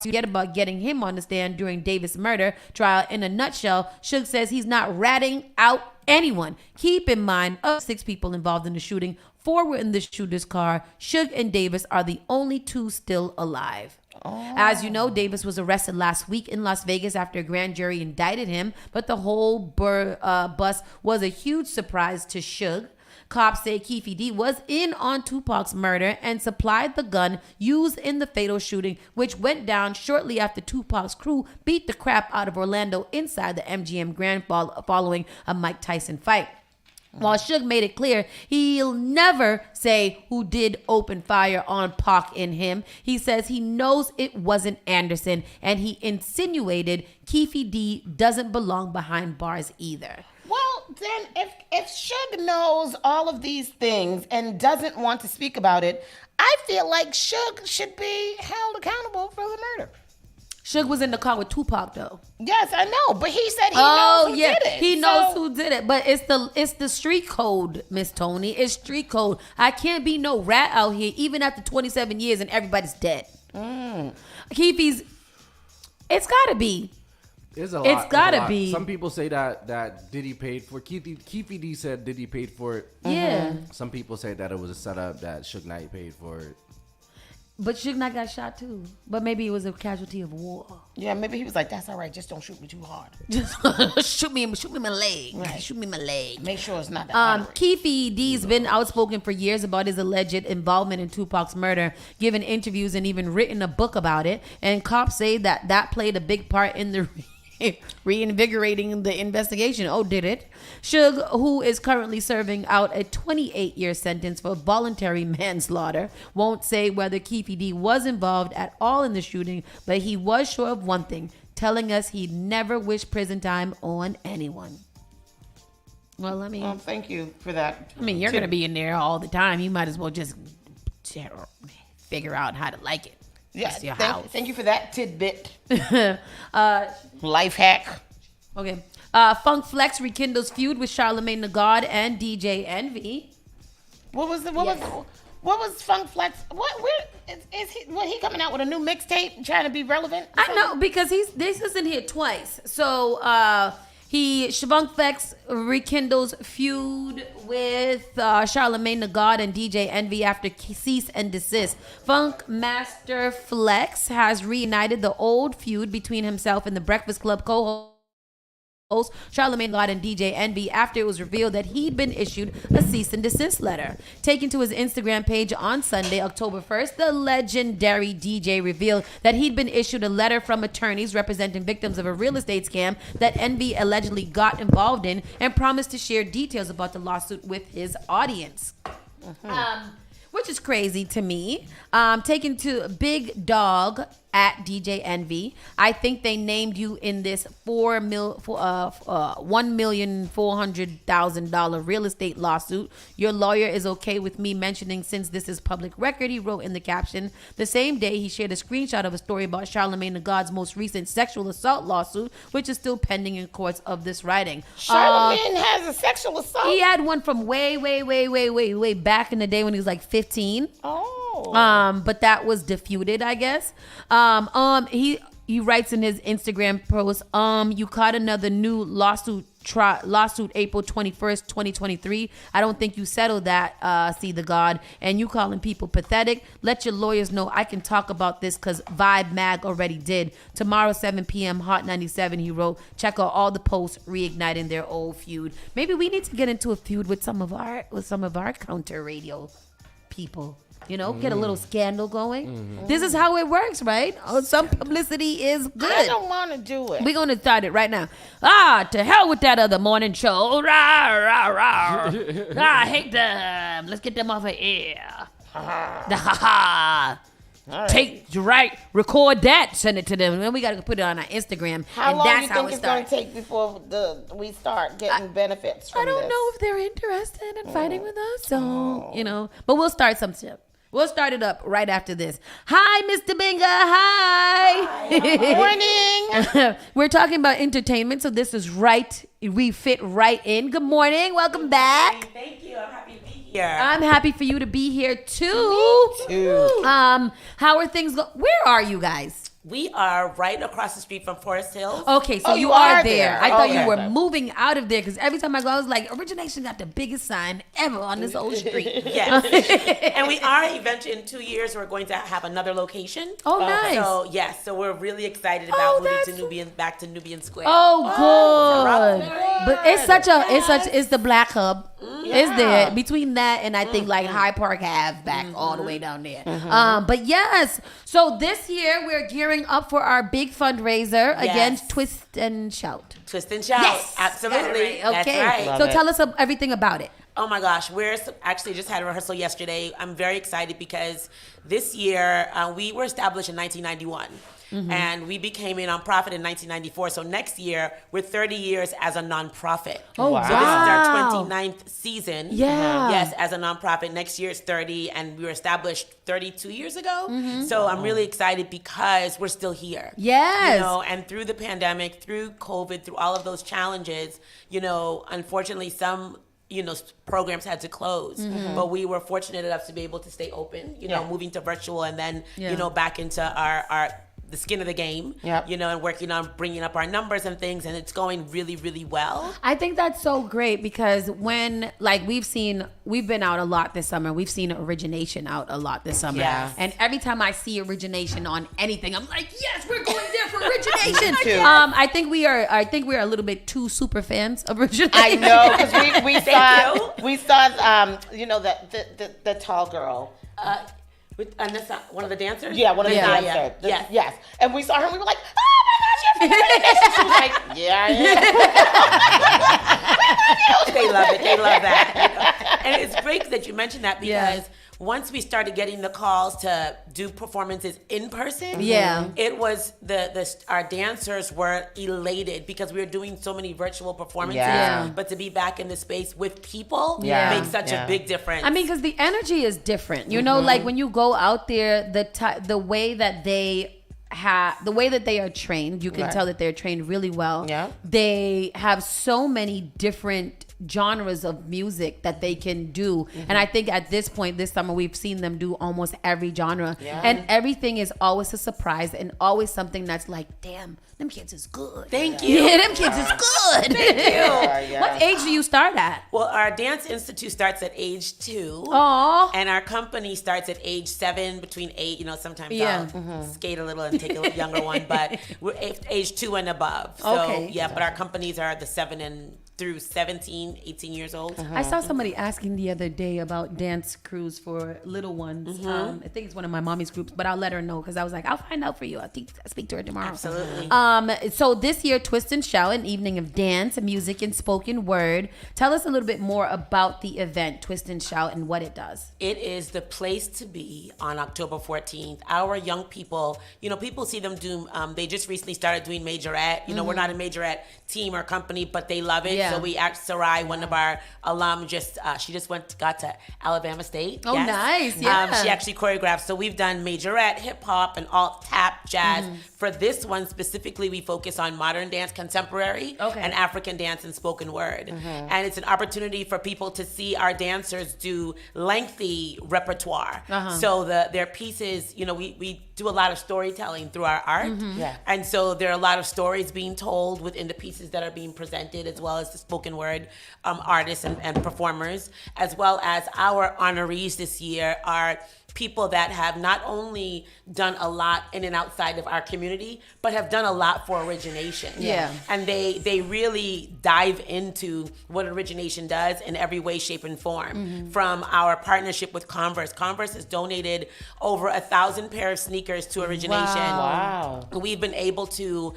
forget about getting him on the stand during Davis' murder trial. In a nutshell, Suge says he's not ratting out anyone. Keep in mind, of 6 people involved in the shooting, 4 were in the shooter's car. Suge and Davis are the only 2 still alive. As you know, Davis was arrested last week in Las Vegas after a grand jury indicted him, but the whole bust was a huge surprise to Suge. Cops say Keefe D was in on Tupac's murder and supplied the gun used in the fatal shooting, which went down shortly after Tupac's crew beat the crap out of Orlando inside the MGM Grand following a Mike Tyson fight. While Suge made it clear he'll never say who did open fire on Pac in him, he says he knows it wasn't Anderson, and he insinuated Keefe D doesn't belong behind bars either. Well, then if Suge knows all of these things and doesn't want to speak about it, I feel like Suge should be held accountable for the murder. Suge was in the car with Tupac, though. Yes, I know, but he said he knows who did it. He knows who did it, but it's the street code, Miss Tony. It's street code. I can't be no rat out here, even after 27 years and everybody's dead. Keefe's, it's gotta be. It's a lot. It's gotta be. Some people say that Diddy paid for Keefe D said Diddy paid for it. Yeah. Some people say that it was a setup that Suge Knight paid for it. But Suge Knight got shot too. But maybe it was a casualty of war. Yeah, maybe he was like, "That's all right. Just don't shoot me too hard. Just shoot me in my leg. Right. Shoot me in my leg. Make sure it's not that." Keefe D's been outspoken for years about his alleged involvement in Tupac's murder, given interviews and even written a book about it. And cops say that played a big part in the reinvigorating the investigation. Oh, did it? Suge, who is currently serving out a 28-year sentence for voluntary manslaughter, won't say whether Keefe D was involved at all in the shooting, but he was sure of one thing, telling us he'd never wish prison time on anyone. Well, I mean... thank you for that. I mean, you're going to be in there all the time. You might as well just figure out how to like it. Yeah, thank you for that tidbit. Life hack. Okay. Funk Flex rekindles feud with Charlamagne the God and DJ Envy. What was Funk Flex? Is he coming out with a new mixtape trying to be relevant? I know, because this isn't here twice. So Funk Flex rekindles feud with Charlamagne the God and DJ Envy after cease and desist. Funk Master Flex has reunited the old feud between himself and the Breakfast Club co-host Charlamagne the God and DJ Envy after it was revealed that he'd been issued a cease and desist letter. Taken to his Instagram page on Sunday, October 1st, the legendary DJ revealed that he'd been issued a letter from attorneys representing victims of a real estate scam that Envy allegedly got involved in, and promised to share details about the lawsuit with his audience. Which is crazy to me. Taken to Big Dog at DJ Envy. I think they named you in this $1,400,000 real estate lawsuit. Your lawyer is okay with me mentioning, since this is public record, he wrote in the caption. The same day, he shared a screenshot of a story about Charlamagne the God's most recent sexual assault lawsuit, which is still pending in courts of this writing. Charlamagne has a sexual assault? He had one from way back in the day when he was like 15. But that was defeated, I guess. He writes in his Instagram post, you caught another new lawsuit April 21st, 2023. I don't think you settled that, See the God, and you calling people pathetic. Let your lawyers know I can talk about this because Vibe Mag already did. Tomorrow, 7 p.m., Hot 97, he wrote. Check out all the posts reigniting their old feud. Maybe we need to get into a feud with some of our counter radio people. You know, get a little scandal going. This is how it works, right? Oh, some publicity is good. I don't want to do it. We're going to start it right now. To hell with that other morning show. Rah, rah, rah. I hate them. Let's get them off of air. Right. Record that. Send it to them. Then we got to put it on our Instagram. How long do you think it's going to take before we start getting benefits from this? I don't know if they're interested in fighting with us. So, you know, but we'll start some shit. We'll start it up right after this. Hi, Mr. Binga. Hi. Morning. We're talking about entertainment, so this is right. We fit right in. Good morning. Welcome back. Thank you. I'm happy to be here. I'm happy for you to be here too. Me too. How are things going? Where are you guys? We are right across the street from Forest Hills. Okay, so you are there. I thought you were moving out of there because every time I go, I was like, Origination got the biggest sign ever on this whole street. Yes. And we are eventually in 2 years, we're going to have another location. Oh, nice. So, yes, so we're really excited about moving to Nubian, back to Nubian Square. Oh, good. But it's the Black Hub. Yeah. Is there between that and I think like High Park Ave back all the way down there. But yes, so this year we're gearing up for our big fundraiser against Twist and Shout. Twist and Shout. Yes, absolutely. That's right. Okay. So tell us everything about it. Oh my gosh, we're actually just had a rehearsal yesterday. I'm very excited because this year we were established in 1991. And we became a nonprofit in 1994. So next year, we're 30 years as a nonprofit. Oh, wow. So this is our 29th season. Yeah. Yes, as a nonprofit. Next year is 30, and we were established 32 years ago. So I'm really excited because we're still here. Yes. You know, and through the pandemic, through COVID, through all of those challenges, you know, unfortunately, some programs had to close, but we were fortunate enough to be able to stay open, moving to virtual and then, back into our the skin of the game, and working on bringing up our numbers and things, and it's going really, really well. I think that's so great because when, like, we've been out a lot this summer. We've seen Origination out a lot this summer. Yes. And every time I see Origination on anything, I'm like, yes, we're going there for Origination. I think we are a little bit too super fans of Origination. I know, because we saw the tall girl. And that's one of the dancers? Yeah, one of the dancers. Yes. And we saw her and we were like, oh my gosh, you're she was like, yeah, I am. They love it. They love that. And it's great that you mentioned that because once we started getting the calls to do performances in person, it was our dancers were elated because we were doing so many virtual performances. But to be back in the space with people makes such a big difference. I mean, because the energy is different. You know, like when you go out there, the way that they are trained, you can tell that they're trained really well. Yeah. They have so many different genres of music that they can do. And I think at this point this summer we've seen them do almost every genre. And everything is always a surprise and always something that's like, damn, them kids is good. Thank you. Yeah, them kids is good. Thank you. What age do you start at? Well, our Dance Institute starts at age 2. Aww. And our company starts at age 7, between 8. Sometimes I'll skate a little and take a younger one, but we're age 2 and above. So, but our companies are the 7 and through 17, 18 years old. I saw somebody asking the other day about dance crews for little ones. I think it's one of my mommy's groups, but I'll let her know because I was like, I'll find out for you. I'll speak to her tomorrow. Absolutely. So this year, Twist and Shout, an evening of dance, music, and spoken word. Tell us a little bit more about the event, Twist and Shout, and what it does. It is the place to be on October 14th. Our young people, people see them do, they just recently started doing majorette. We're not a majorette team or company, but they love it. So we asked Sarai, one of our alum, she just got to Alabama State. Oh, nice. Yeah. She actually choreographed. So we've done majorette, hip hop, and alt tap jazz. For this one specifically, we focus on modern dance, contemporary, and African dance and spoken word. And it's an opportunity for people to see our dancers do lengthy repertoire. So their pieces, we do a lot of storytelling through our art. And so there are a lot of stories being told within the pieces that are being presented, as well as the spoken word artists and performers, as well as our honorees this year are people that have not only done a lot in and outside of our community, but have done a lot for origination. Yeah. And they really dive into what origination does in every way, shape, and form. From our partnership with Converse. Converse has donated over 1,000 pair of sneakers to origination. Wow. We've been able to,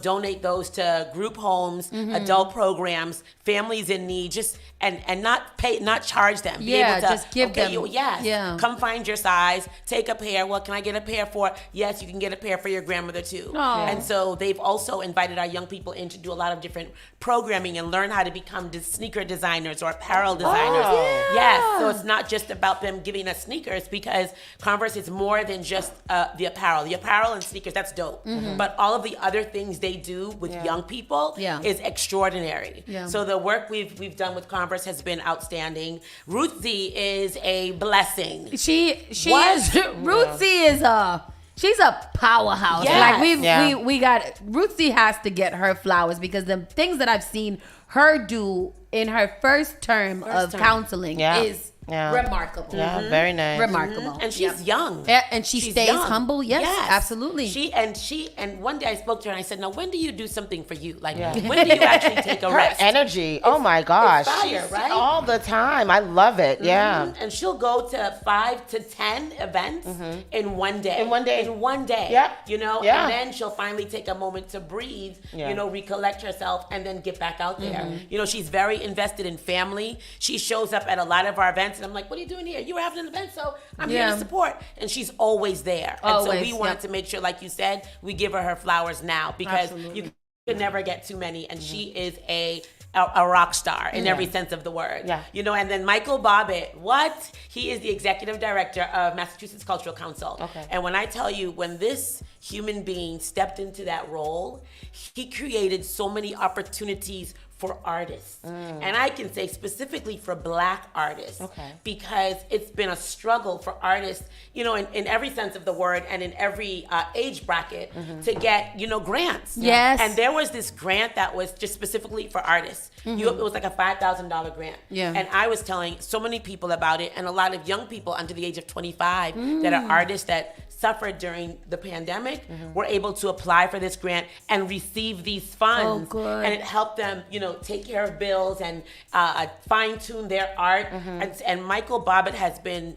donate those to group homes, adult programs, families in need, and not charge them. Be able to, just give them. Come find your size, take a pair. What can I get a pair for? Yes, you can get a pair for your grandmother too. And so they've also invited our young people in to do a lot of different programming and learn how to become sneaker designers or apparel designers. Yes, so it's not just about them giving us sneakers, because Converse is more than just the apparel. The apparel and sneakers, that's dope. But all of the other things they do with young people is extraordinary. So the work we've done with Converse has been outstanding. Ruth Z is a blessing. Ruth Z is she's a powerhouse. Yes. Like we got Ruth Z has to get her flowers, because the things that I've seen her do in her first term of counseling is remarkable. Yeah, very nice. Remarkable. And she's young. And she's stays young. humble. Yes, absolutely. And one day I spoke to her and I said, now when do you do something for you? Like when do you actually take a Her rest? energy. Oh my gosh. It's fire, right? All the time. I love it. Yeah. And she'll go to 5 to 10 events in one day. In one day. Yep. Yeah. And then she'll finally take a moment to breathe, recollect herself, and then get back out there. She's very invested in family. She shows up at a lot of our events, and I'm like, what are you doing here? You were having an event, so I'm here to support. And she's always there. And so we wanted to make sure, like you said, we give her flowers now, because you could never get too many. And she is a rock star in every sense of the word. And then Michael Bobbitt, he is the executive director of Massachusetts Cultural Council. And when I tell you, when this human being stepped into that role, he created so many opportunities for artists. And I can say specifically for Black artists, because it's been a struggle for artists, in every sense of the word and in every age bracket to get, grants. Yes. And there was this grant that was just specifically for artists. It was like a $5,000 grant. And I was telling so many people about it, and a lot of young people under the age of 25 that are artists that suffered during the pandemic were able to apply for this grant and receive these funds. Oh, good. And it helped them, take care of bills and fine-tune their art. And Michael Bobbitt has been,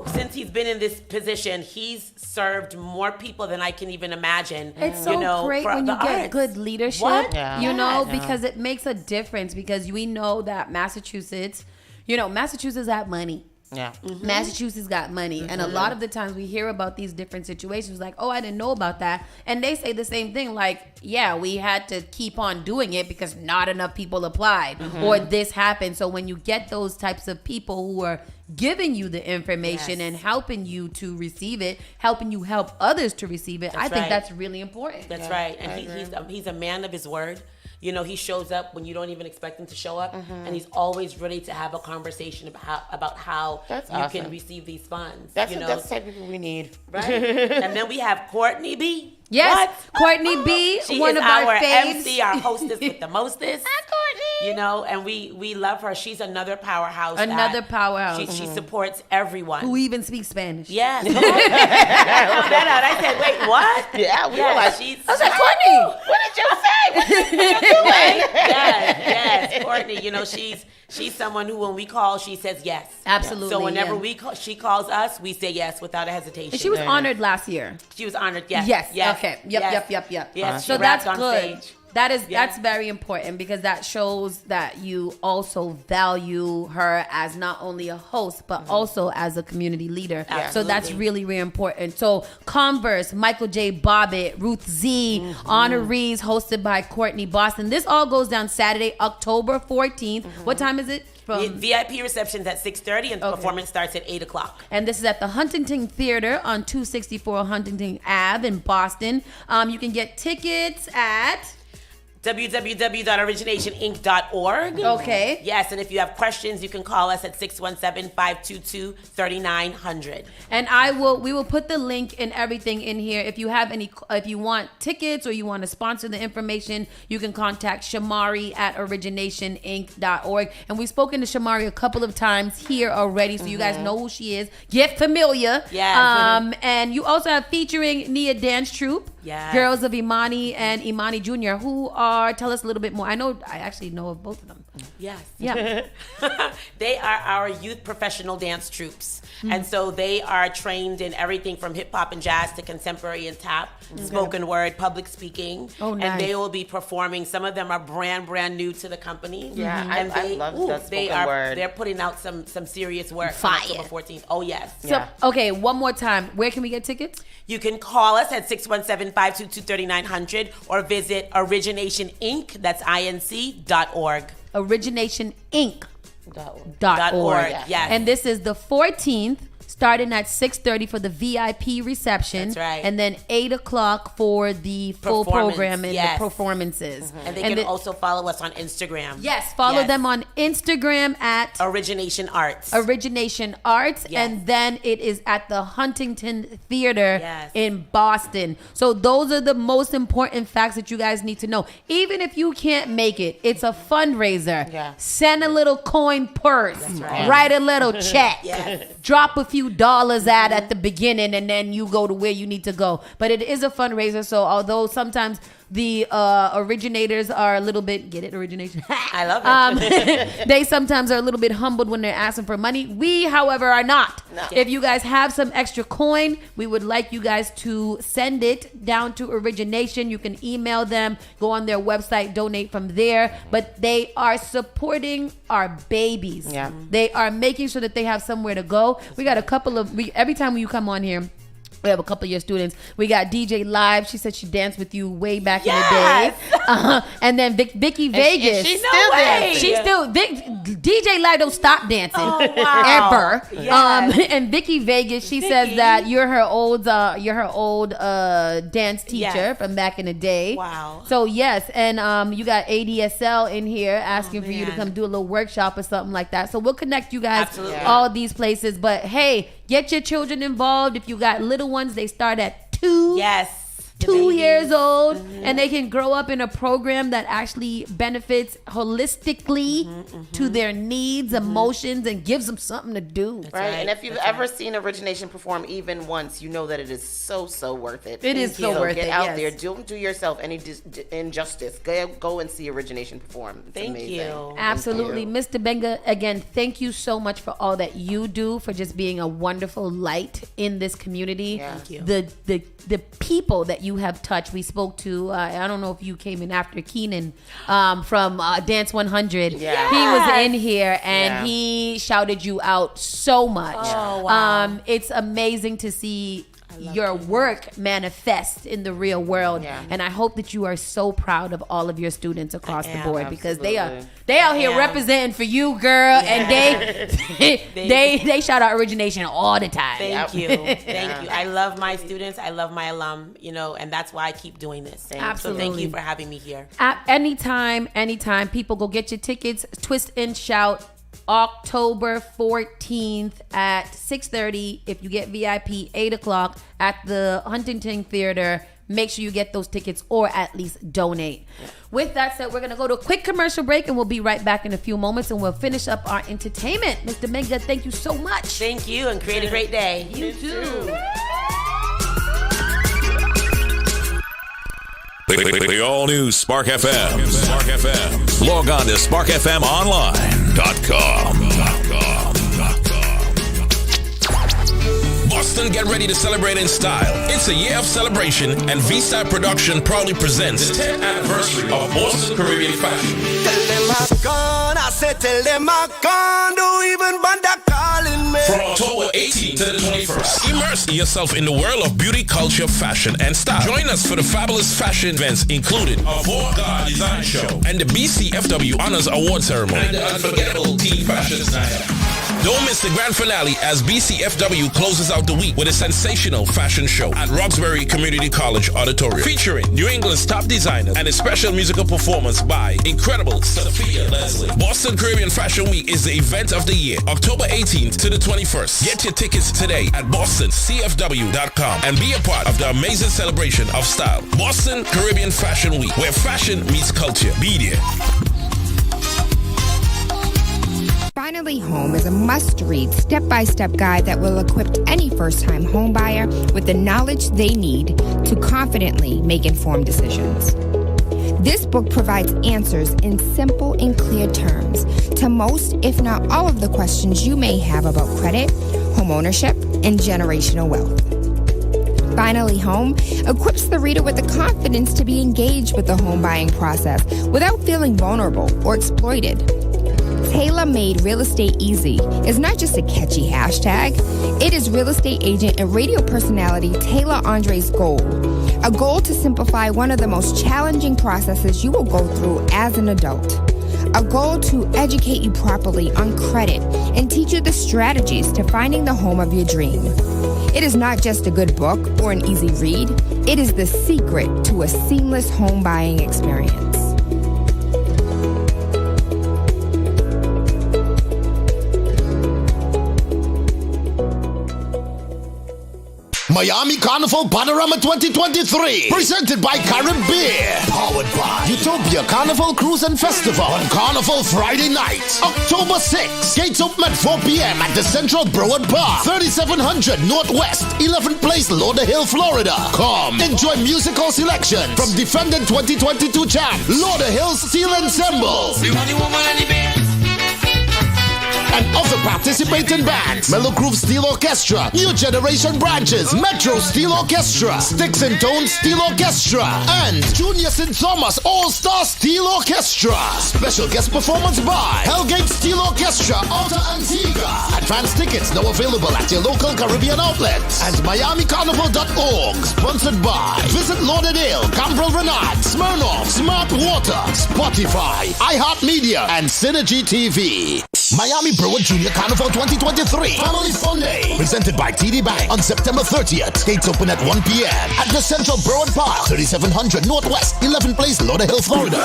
since he's been in this position, he's served more people than I can even imagine. It's so great when you get good leadership, because it makes a difference, because we know that Massachusetts got money. Massachusetts got money, and a lot of the times we hear about these different situations like, I didn't know about that, and they say the same thing, like, we had to keep on doing it because not enough people applied, or this happened. So when you get those types of people who are giving you the information and helping you to receive it, helping you help others to receive it, I think that's really important. That's right. And he's a man of his word. He shows up when you don't even expect him to show up, and he's always ready to have a conversation about how you can receive these funds. That's the type of people we need. Right? And then we have Courtney B. Yes, Courtney B, she one is of our faves. MC, our hostess with the mostest. Hi, Courtney. And we love her. She's another powerhouse. She supports everyone. Who even speaks Spanish. Yes. I said, wait, what? Yeah, we were like, I was like, Courtney, what did you say? What did you doing? Yes, Courtney. She's someone who, when we call, she says yes. Absolutely. So whenever she calls us, we say yes without a hesitation. And she was honored last year. She was honored. Yes. Yes. Okay. Yep. Yes. So that's good. Stage. That's very important, because that shows that you also value her as not only a host but also as a community leader. Absolutely. So that's really, really important. So Converse, Michael J. Bobbitt, Ruth Z, honorees hosted by Courtney Boston. This all goes down Saturday, October 14th. What time is it? VIP reception's at 6:30 and the performance starts at 8 o'clock. And this is at the Huntington Theater on 264 Huntington Ave in Boston. You can get tickets at www.originationinc.org. Okay. Yes, and if you have questions, you can call us at 617-522-3900. And we will put the link and everything in here. If you want tickets or you want to sponsor the information, you can contact Shamari at originationinc.org. And we've spoken to Shamari a couple of times here already, so you guys know who she is. Get familiar. Yes. And you also have featuring Nia Dance Troupe. Yes. Girls of Imani and Imani Jr., who tell us a little bit more. I actually know of both of them. Yes. Yeah. They are our youth professional dance troupes. And so they are trained in everything from hip hop and jazz to contemporary and tap, spoken word, public speaking. Oh, nice. And they will be performing. Some of them are brand new to the company. Yeah, and I love the spoken word. They're putting out some serious work. Fire. On October 14th. Oh, yes. So, okay, one more time. Where can we get tickets? You can call us at 617-522-3900 or visit Origination Inc. That's INC.org. originationinc.org. Yes. And this is the 14th, starting at 6:30 for the VIP reception. That's right. And then 8 o'clock for the full program and the performances. And they can also follow us on Instagram. Yes, follow them on Instagram at Origination Arts. Origination Arts. Yes. And then it is at the Huntington Theater in Boston. So those are the most important facts that you guys need to know. Even if you can't make it, it's a fundraiser. Yeah. Send a little coin purse. right. Write a little check. Yes. Drop a few dollars at the beginning, and then you go to where you need to go. But it is a fundraiser, so although sometimes the originators are a little bit, get it, origination? I love it. They sometimes are a little bit humbled when they're asking for money. We, however, are not. No. If you guys have some extra coin, we would like you guys to send it down to Origination. You can email them, go on their website, donate from there. But they are supporting our babies. Yeah. They are making sure that they have somewhere to go. We got a couple of, every time you come on here, we have a couple of your students. We got DJ Live. She said she danced with you way back in the day. And then Vicky Vegas. She's still dancing. She's still DJ Live don't stop dancing ever. Yes. And Vicky Vegas, she says that you're her old dance teacher from back in the day. Wow. So yes, and you got ADSL in here asking for you to come do a little workshop or something like that. So we'll connect you guys all these places. But hey, get your children involved. If you got little ones, they start at 2. Yes. 2 years old, and they can grow up in a program that actually benefits holistically to their needs, emotions, and gives them something to do. Right. And if you've ever seen Origination perform even once, you know that it is so worth it. It is so worth it. Get out there. Don't do yourself any injustice. Go and see Origination perform. It's amazing. Absolutely. Mr. Benga, again, thank you so much for all that you do, for just being a wonderful light in this community. Yeah. Thank you. The people that you have touched. We spoke to, I don't know if you came in after Keenan from Dance 100. Yeah. He was in here and he shouted you out so much. Oh, wow. It's amazing to see your work manifest in the real world. And I hope that you are so proud of all of your students across the board, because they out here representing for you, girl, and they shout out Origination all the time. Thank you. Thank you. I love my students. I love my alum, and that's why I keep doing this. Absolutely. So thank you for having me here. Anytime. People go get your tickets. Twist and Shout, October 14th at 6:30. If you get VIP, 8 o'clock at the Huntington Theater. Make sure you get those tickets, or at least donate. With that said, we're going to go to a quick commercial break, and we'll be right back in a few moments, and we'll finish up our entertainment. Mr. Menga, thank you so much. Thank you, and create a great day. You too. The all-new Spark FM. Spark FM. Log on to sparkfmonline.com. Boston, get ready to celebrate in style. It's a year of celebration, and V-Star Production proudly presents the 10th anniversary of Boston Caribbean Fashion. Tell them I'm gone, I said tell them I'm gone, don't even bother calling me. From October 18th to the 21st, immerse yourself in the world of beauty, culture, fashion, and style. Join us for the fabulous fashion events, including a Avant-Garde Design Show and the BCFW Honors Award Ceremony and the unforgettable Teen Fashion Night. Don't miss the grand finale as BCFW closes out the week with a sensational fashion show at Roxbury Community College Auditorium, featuring New England's top designers and a special musical performance by incredible Sophia Leslie. Boston Caribbean Fashion Week is the event of the year, October 18th to the 21st. Get your tickets today at bostoncfw.com and be a part of the amazing celebration of style. Boston Caribbean Fashion Week, where fashion meets culture. Be there. Finally Home is a must-read, step-by-step guide that will equip any first-time homebuyer with the knowledge they need to confidently make informed decisions. This book provides answers in simple and clear terms to most, if not all, of the questions you may have about credit, home ownership, and generational wealth. Finally Home equips the reader with the confidence to be engaged with the home buying process without feeling vulnerable or exploited. Tailor-Made Real Estate Easy is not just a catchy hashtag. It is real estate agent and radio personality Taylor Andre's goal. A goal to simplify one of the most challenging processes you will go through as an adult. A goal to educate you properly on credit and teach you the strategies to finding the home of your dream. It is not just a good book or an easy read. It is the secret to a seamless home buying experience. Miami Carnival Panorama 2023, presented by Caribbean, powered by Utopia Carnival Cruise and Festival on Carnival Friday night, October 6th. Gates open at 4 p.m. at the Central Broward Bar, 3700 Northwest, 11th Place, Lauderhill, Florida. Come, enjoy musical selection from defending 2022 champ, Lauderhill Steel Ensemble. And other participating bands: Mellow Groove Steel Orchestra, New Generation Branches, Metro Steel Orchestra, Sticks and Tones Steel Orchestra, and Junior St. Thomas All-Star Steel Orchestra. Special guest performance by Hellgate Steel Orchestra, Alta Antigua. Advance tickets now available at your local Caribbean outlets and MiamiCarnival.org. Sponsored by Visit Lauderdale, Cambrel Renard, Smirnoff, Smart Water, Spotify, iHeartMedia, and Synergy TV. Miami Broward Junior Carnival 2023 Family Fun Day, presented by TD Bank on September 30th. Gates open at 1 p.m. at the Central Broward Park, 3700 Northwest, 11th Place, Lauderhill, Florida.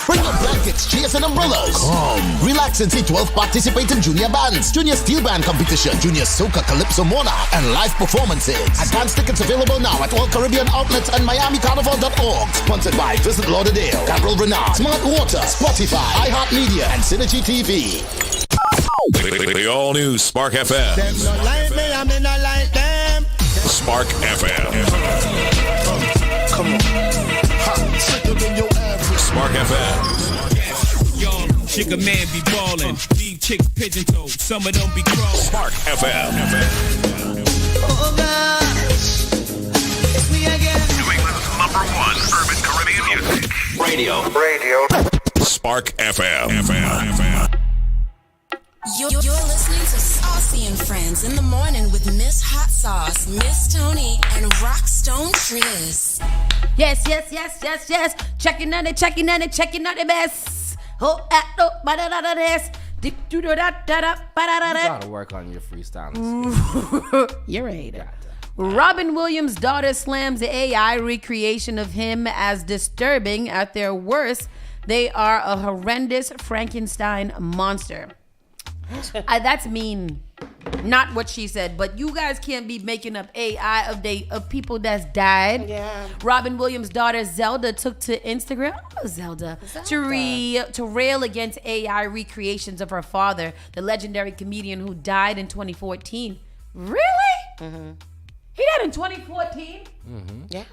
Bring your blankets, chairs, and umbrellas. Come, relax and see 12 participating junior bands, Junior Steel Band Competition, Junior Soca Calypso Mona, and live performances. Advance tickets available now at all Caribbean outlets and MiamiCarnival.org. Sponsored by Visit Lauderdale, Cambrel Renard, Smart Water, Spotify, iHeartMedia, and Synergy TV. The all-new Spark FM. Them not like me, I mean not like them. Spark FM. Come on. Spark FM. Y'all, chick a man be ballin'. These chicks pigeon toed. Some of them be crawling. Spark FM. Oh gosh. It's me again. New England's #1 urban Caribbean music. Radio. Spark FM. You're listening to Saucy and Friends in the morning with Miss Hot Sauce, Miss Tony, and Rockstone Tues. Yes. Checking on the best. Oh, ba-da-da-da-des. You gotta work on your freestyling. You're right. Robin Williams' daughter slams the AI recreation of him as disturbing. At their worst, they are a horrendous Frankenstein monster. That's mean. Not what she said, but you guys can't be making up AI of people that's died. Yeah. Robin Williams' daughter Zelda took to Instagram, to rail against AI recreations of her father, the legendary comedian who died in 2014. Really? Mm-hmm. He died in 2014? Mm-hmm. Yeah.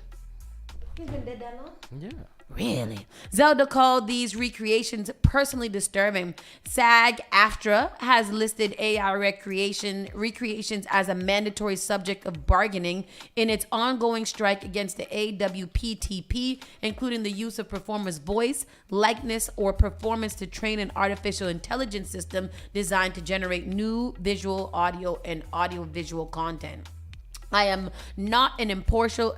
He's been dead that long? Yeah. Really? Zelda called these recreations personally disturbing. SAG-AFTRA has listed AI recreations as a mandatory subject of bargaining in its ongoing strike against the AWPTP, including the use of performers' voice, likeness, or performance to train an artificial intelligence system designed to generate new visual, audio, and audio-visual content. I am not an impartial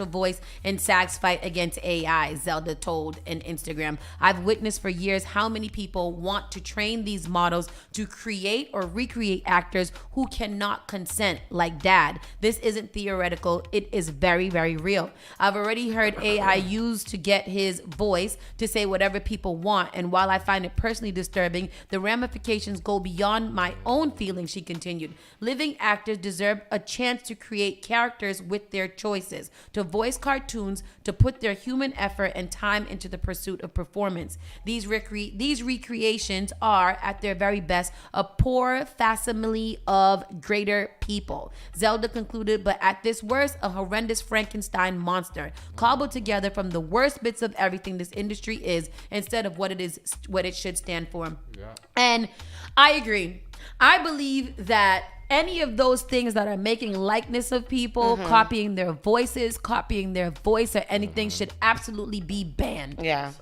voice in SAG's fight against AI, Zelda told in Instagram. I've witnessed for years how many people want to train these models to create or recreate actors who cannot consent, like Dad. This isn't theoretical. It is very, very real. I've already heard AI used to get his voice to say whatever people want. And while I find it personally disturbing, the ramifications go beyond my own feelings, she continued. Living actors deserve a chance to create characters with their choices, to voice cartoons, to put their human effort and time into the pursuit of performance. These recreations are, at their very best, a poor facsimile of greater people. Zelda concluded, but at this worst, a horrendous Frankenstein monster, cobbled together from the worst bits of everything this industry is, instead of what it should stand for. Yeah. And I agree. I believe that any of those things that are making likeness of people, copying their voices, copying their voice or anything should absolutely be banned. Yeah.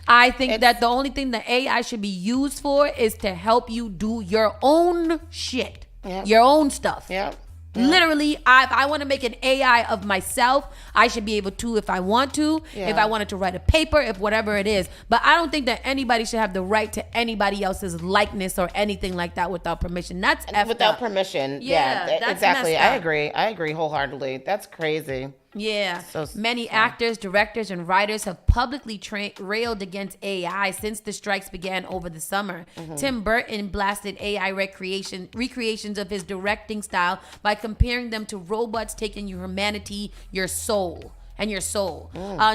I think that the only thing that AI should be used for is to help you do your own shit, your own stuff. Yeah. Literally, if I want to make an AI of myself, I should be able to if I want to, if I wanted to write a paper, if whatever it is. But I don't think that anybody should have the right to anybody else's likeness or anything like that without permission. That's effed without up. permission. Yeah, that's exactly. messed up. I agree wholeheartedly. That's crazy. Yeah. Many actors, directors, and writers have publicly railed against AI since the strikes began over the summer. Tim Burton blasted AI recreations of his directing style by comparing them to robots taking your humanity, your soul.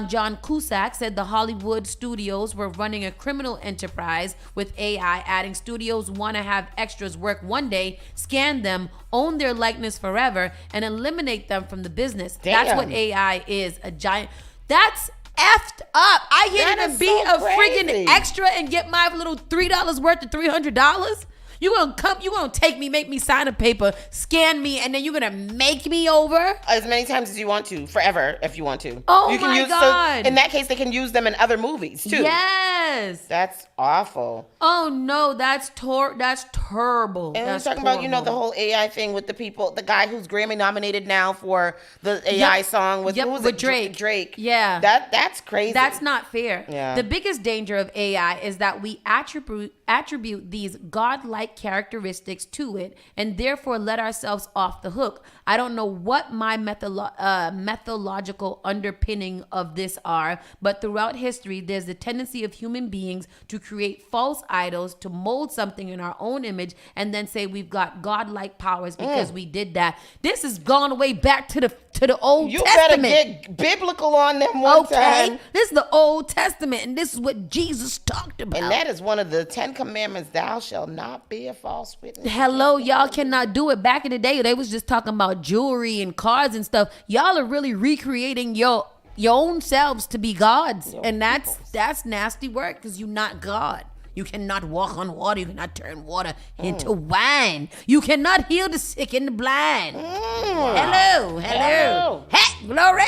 John Cusack said the Hollywood studios were running a criminal enterprise with AI, adding studios want to have extras work one day, scan them, own their likeness forever, and eliminate them from the business. Damn. That's what AI is, a giant. That's effed up. I can't even be a friggin' extra and get my little $3 worth of $300. You gonna take me, make me sign a paper, scan me, and then you're gonna make me over? As many times as you want to, forever, if you want to. Oh, you can my God. So in that case, they can use them in other movies, too. Yes. That's awful. Oh, no, that's terrible. And we're talking about, the whole AI thing with the people, the guy who's Grammy nominated now for the AI song with, who was it? Drake. Yeah. That's crazy. That's not fair. Yeah. The biggest danger of AI is that we attribute these godlike characteristics to it and therefore let ourselves off the hook. I don't know what my methodological underpinning of this are, but throughout history, there's the tendency of human beings to create false idols, to mold something in our own image, and then say we've got godlike powers because we did that. This has gone way back to the Old Testament. You better get biblical on them one time. This is the Old Testament, and this is what Jesus talked about. And that is one of the 10 commandments. Thou shalt not be a false witness. Hello, y'all cannot do it. Back in the day, they was just talking about jewelry and cars and stuff. Y'all are really recreating your own selves to be gods. And that's nasty work because you're not God. You cannot walk on water. You cannot turn water into wine. You cannot heal the sick and the blind. Hello. Hey, glory.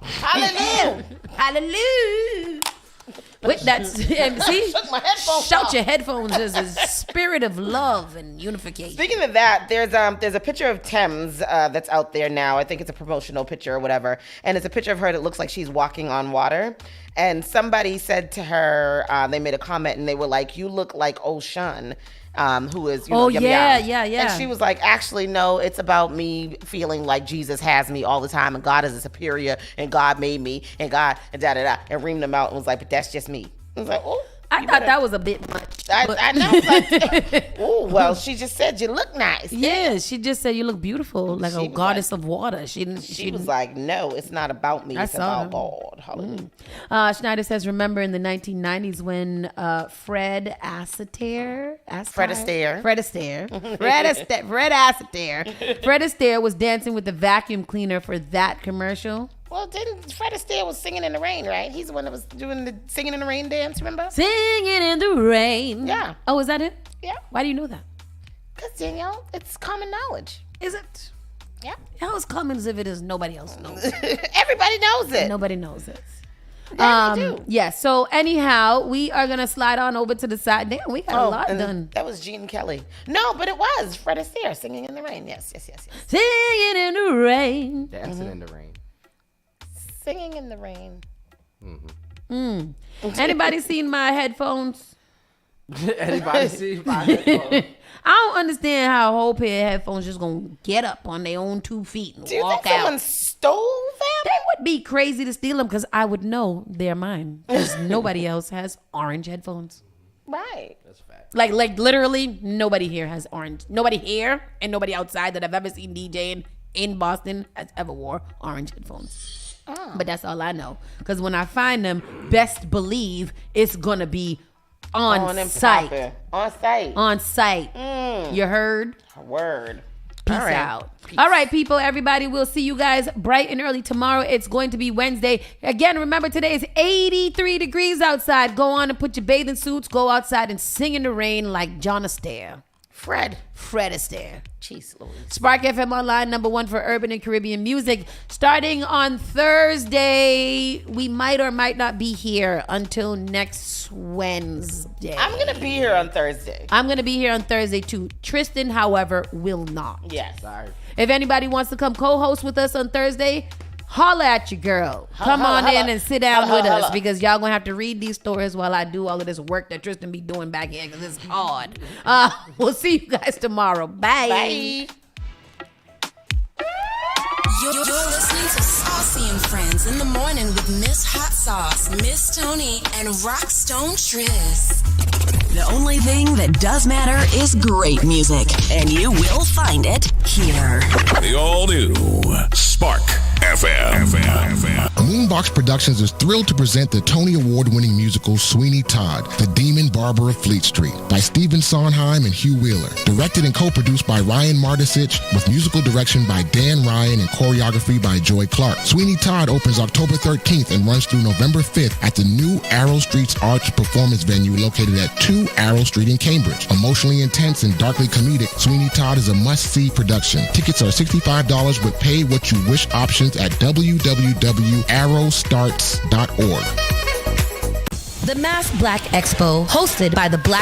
Hallelujah. Hallelujah. Wait, that's see. Shook my headphones Shout off. your headphones as a spirit of love and unification. Speaking of that, there's a picture of Thames that's out there now. I think it's a promotional picture or whatever, and it's a picture of her that looks like she's walking on water. And somebody said to her, they made a comment, and they were like, "You look like Ocean." Who is, Yum Yum. Yeah. And she was like, actually, no, it's about me feeling like Jesus has me all the time and God is a superior and God made me and God and da-da-da, and reamed them out and was like, but that's just me. I was like, oh. I thought that was a bit much. I know. But, oh, well, she just said you look nice. Yeah, she just said you look beautiful, like a goddess of water. She was like, no, it's not about me. It's about God. Hallelujah. Schneider says, remember in the 1990s when Fred Astaire was dancing with the vacuum cleaner for that commercial? Well, didn't Fred Astaire was singing in the rain, right? He's the one that was doing the singing in the rain dance, remember? Singing in the rain. Yeah. Oh, is that it? Yeah. Why do you know that? Because, it's common knowledge. Is it? Yeah. How is common as if it is nobody else knows? Everybody knows it. Nobody knows it. Yeah, so anyhow, we are going to slide on over to the side. Damn, we got a lot done. That was Gene Kelly. No, but it was Fred Astaire, Singing in the Rain. Yes. Singing in the rain. Dancing in the rain. Singing in the rain. Anybody seen my headphones? Anybody see my headphones? I don't understand how a whole pair of headphones just gonna get up on their own 2 feet and Do you walk think out. someone stole them? They would be crazy to steal them because I would know they're mine. Because nobody else has orange headphones. Right. That's a fact. Like literally nobody here has orange. Nobody here and nobody outside that I've ever seen DJing in Boston has ever wore orange headphones. But that's all I know. Because when I find them, best believe it's gonna be on site. On site. You heard? Word. Peace out. All right, people, everybody, we'll see you guys bright and early tomorrow. It's going to be Wednesday. Again, remember, today is 83 degrees outside. Go on and put your bathing suits. Go outside and sing in the rain like John Astaire. Fred Astaire. Jeez Louise. Spark FM Online, #1 for urban and Caribbean music. Starting on Thursday, we might or might not be here until next Wednesday. I'm going to be here on Thursday. I'm going to be here on Thursday too. Tristan, however, will not. Yes. Sorry. If anybody wants to come co-host with us on Thursday, holla at you, girl. Come on in and sit down with us because y'all gonna have to read these stories while I do all of this work that Tristan be doing back here because it's hard. We'll see you guys tomorrow. Bye. Bye. You're listening to Saucy and Friends in the morning with Miss Hot Sauce, Miss Tony, and Rockstone Triz. The only thing that does matter is great music, and you will find it here. The all-new Spark FM. Moonbox Productions is thrilled to present the Tony Award-winning musical Sweeney Todd, The Demon Barber of Fleet Street, by Stephen Sondheim and Hugh Wheeler. Directed and co-produced by Ryan Martisich, with musical direction by Dan Ryan and choreography by Joy Clark. Sweeney Todd opens October 13th and runs through November 5th at the new Arrow Street's Arts Performance venue located at 2 Arrow Street in Cambridge. Emotionally intense and darkly comedic, Sweeney Todd is a must-see production. Tickets are $65 with pay what you wish options at www.arrowstarts.org. The Mass Black Expo, hosted by the Black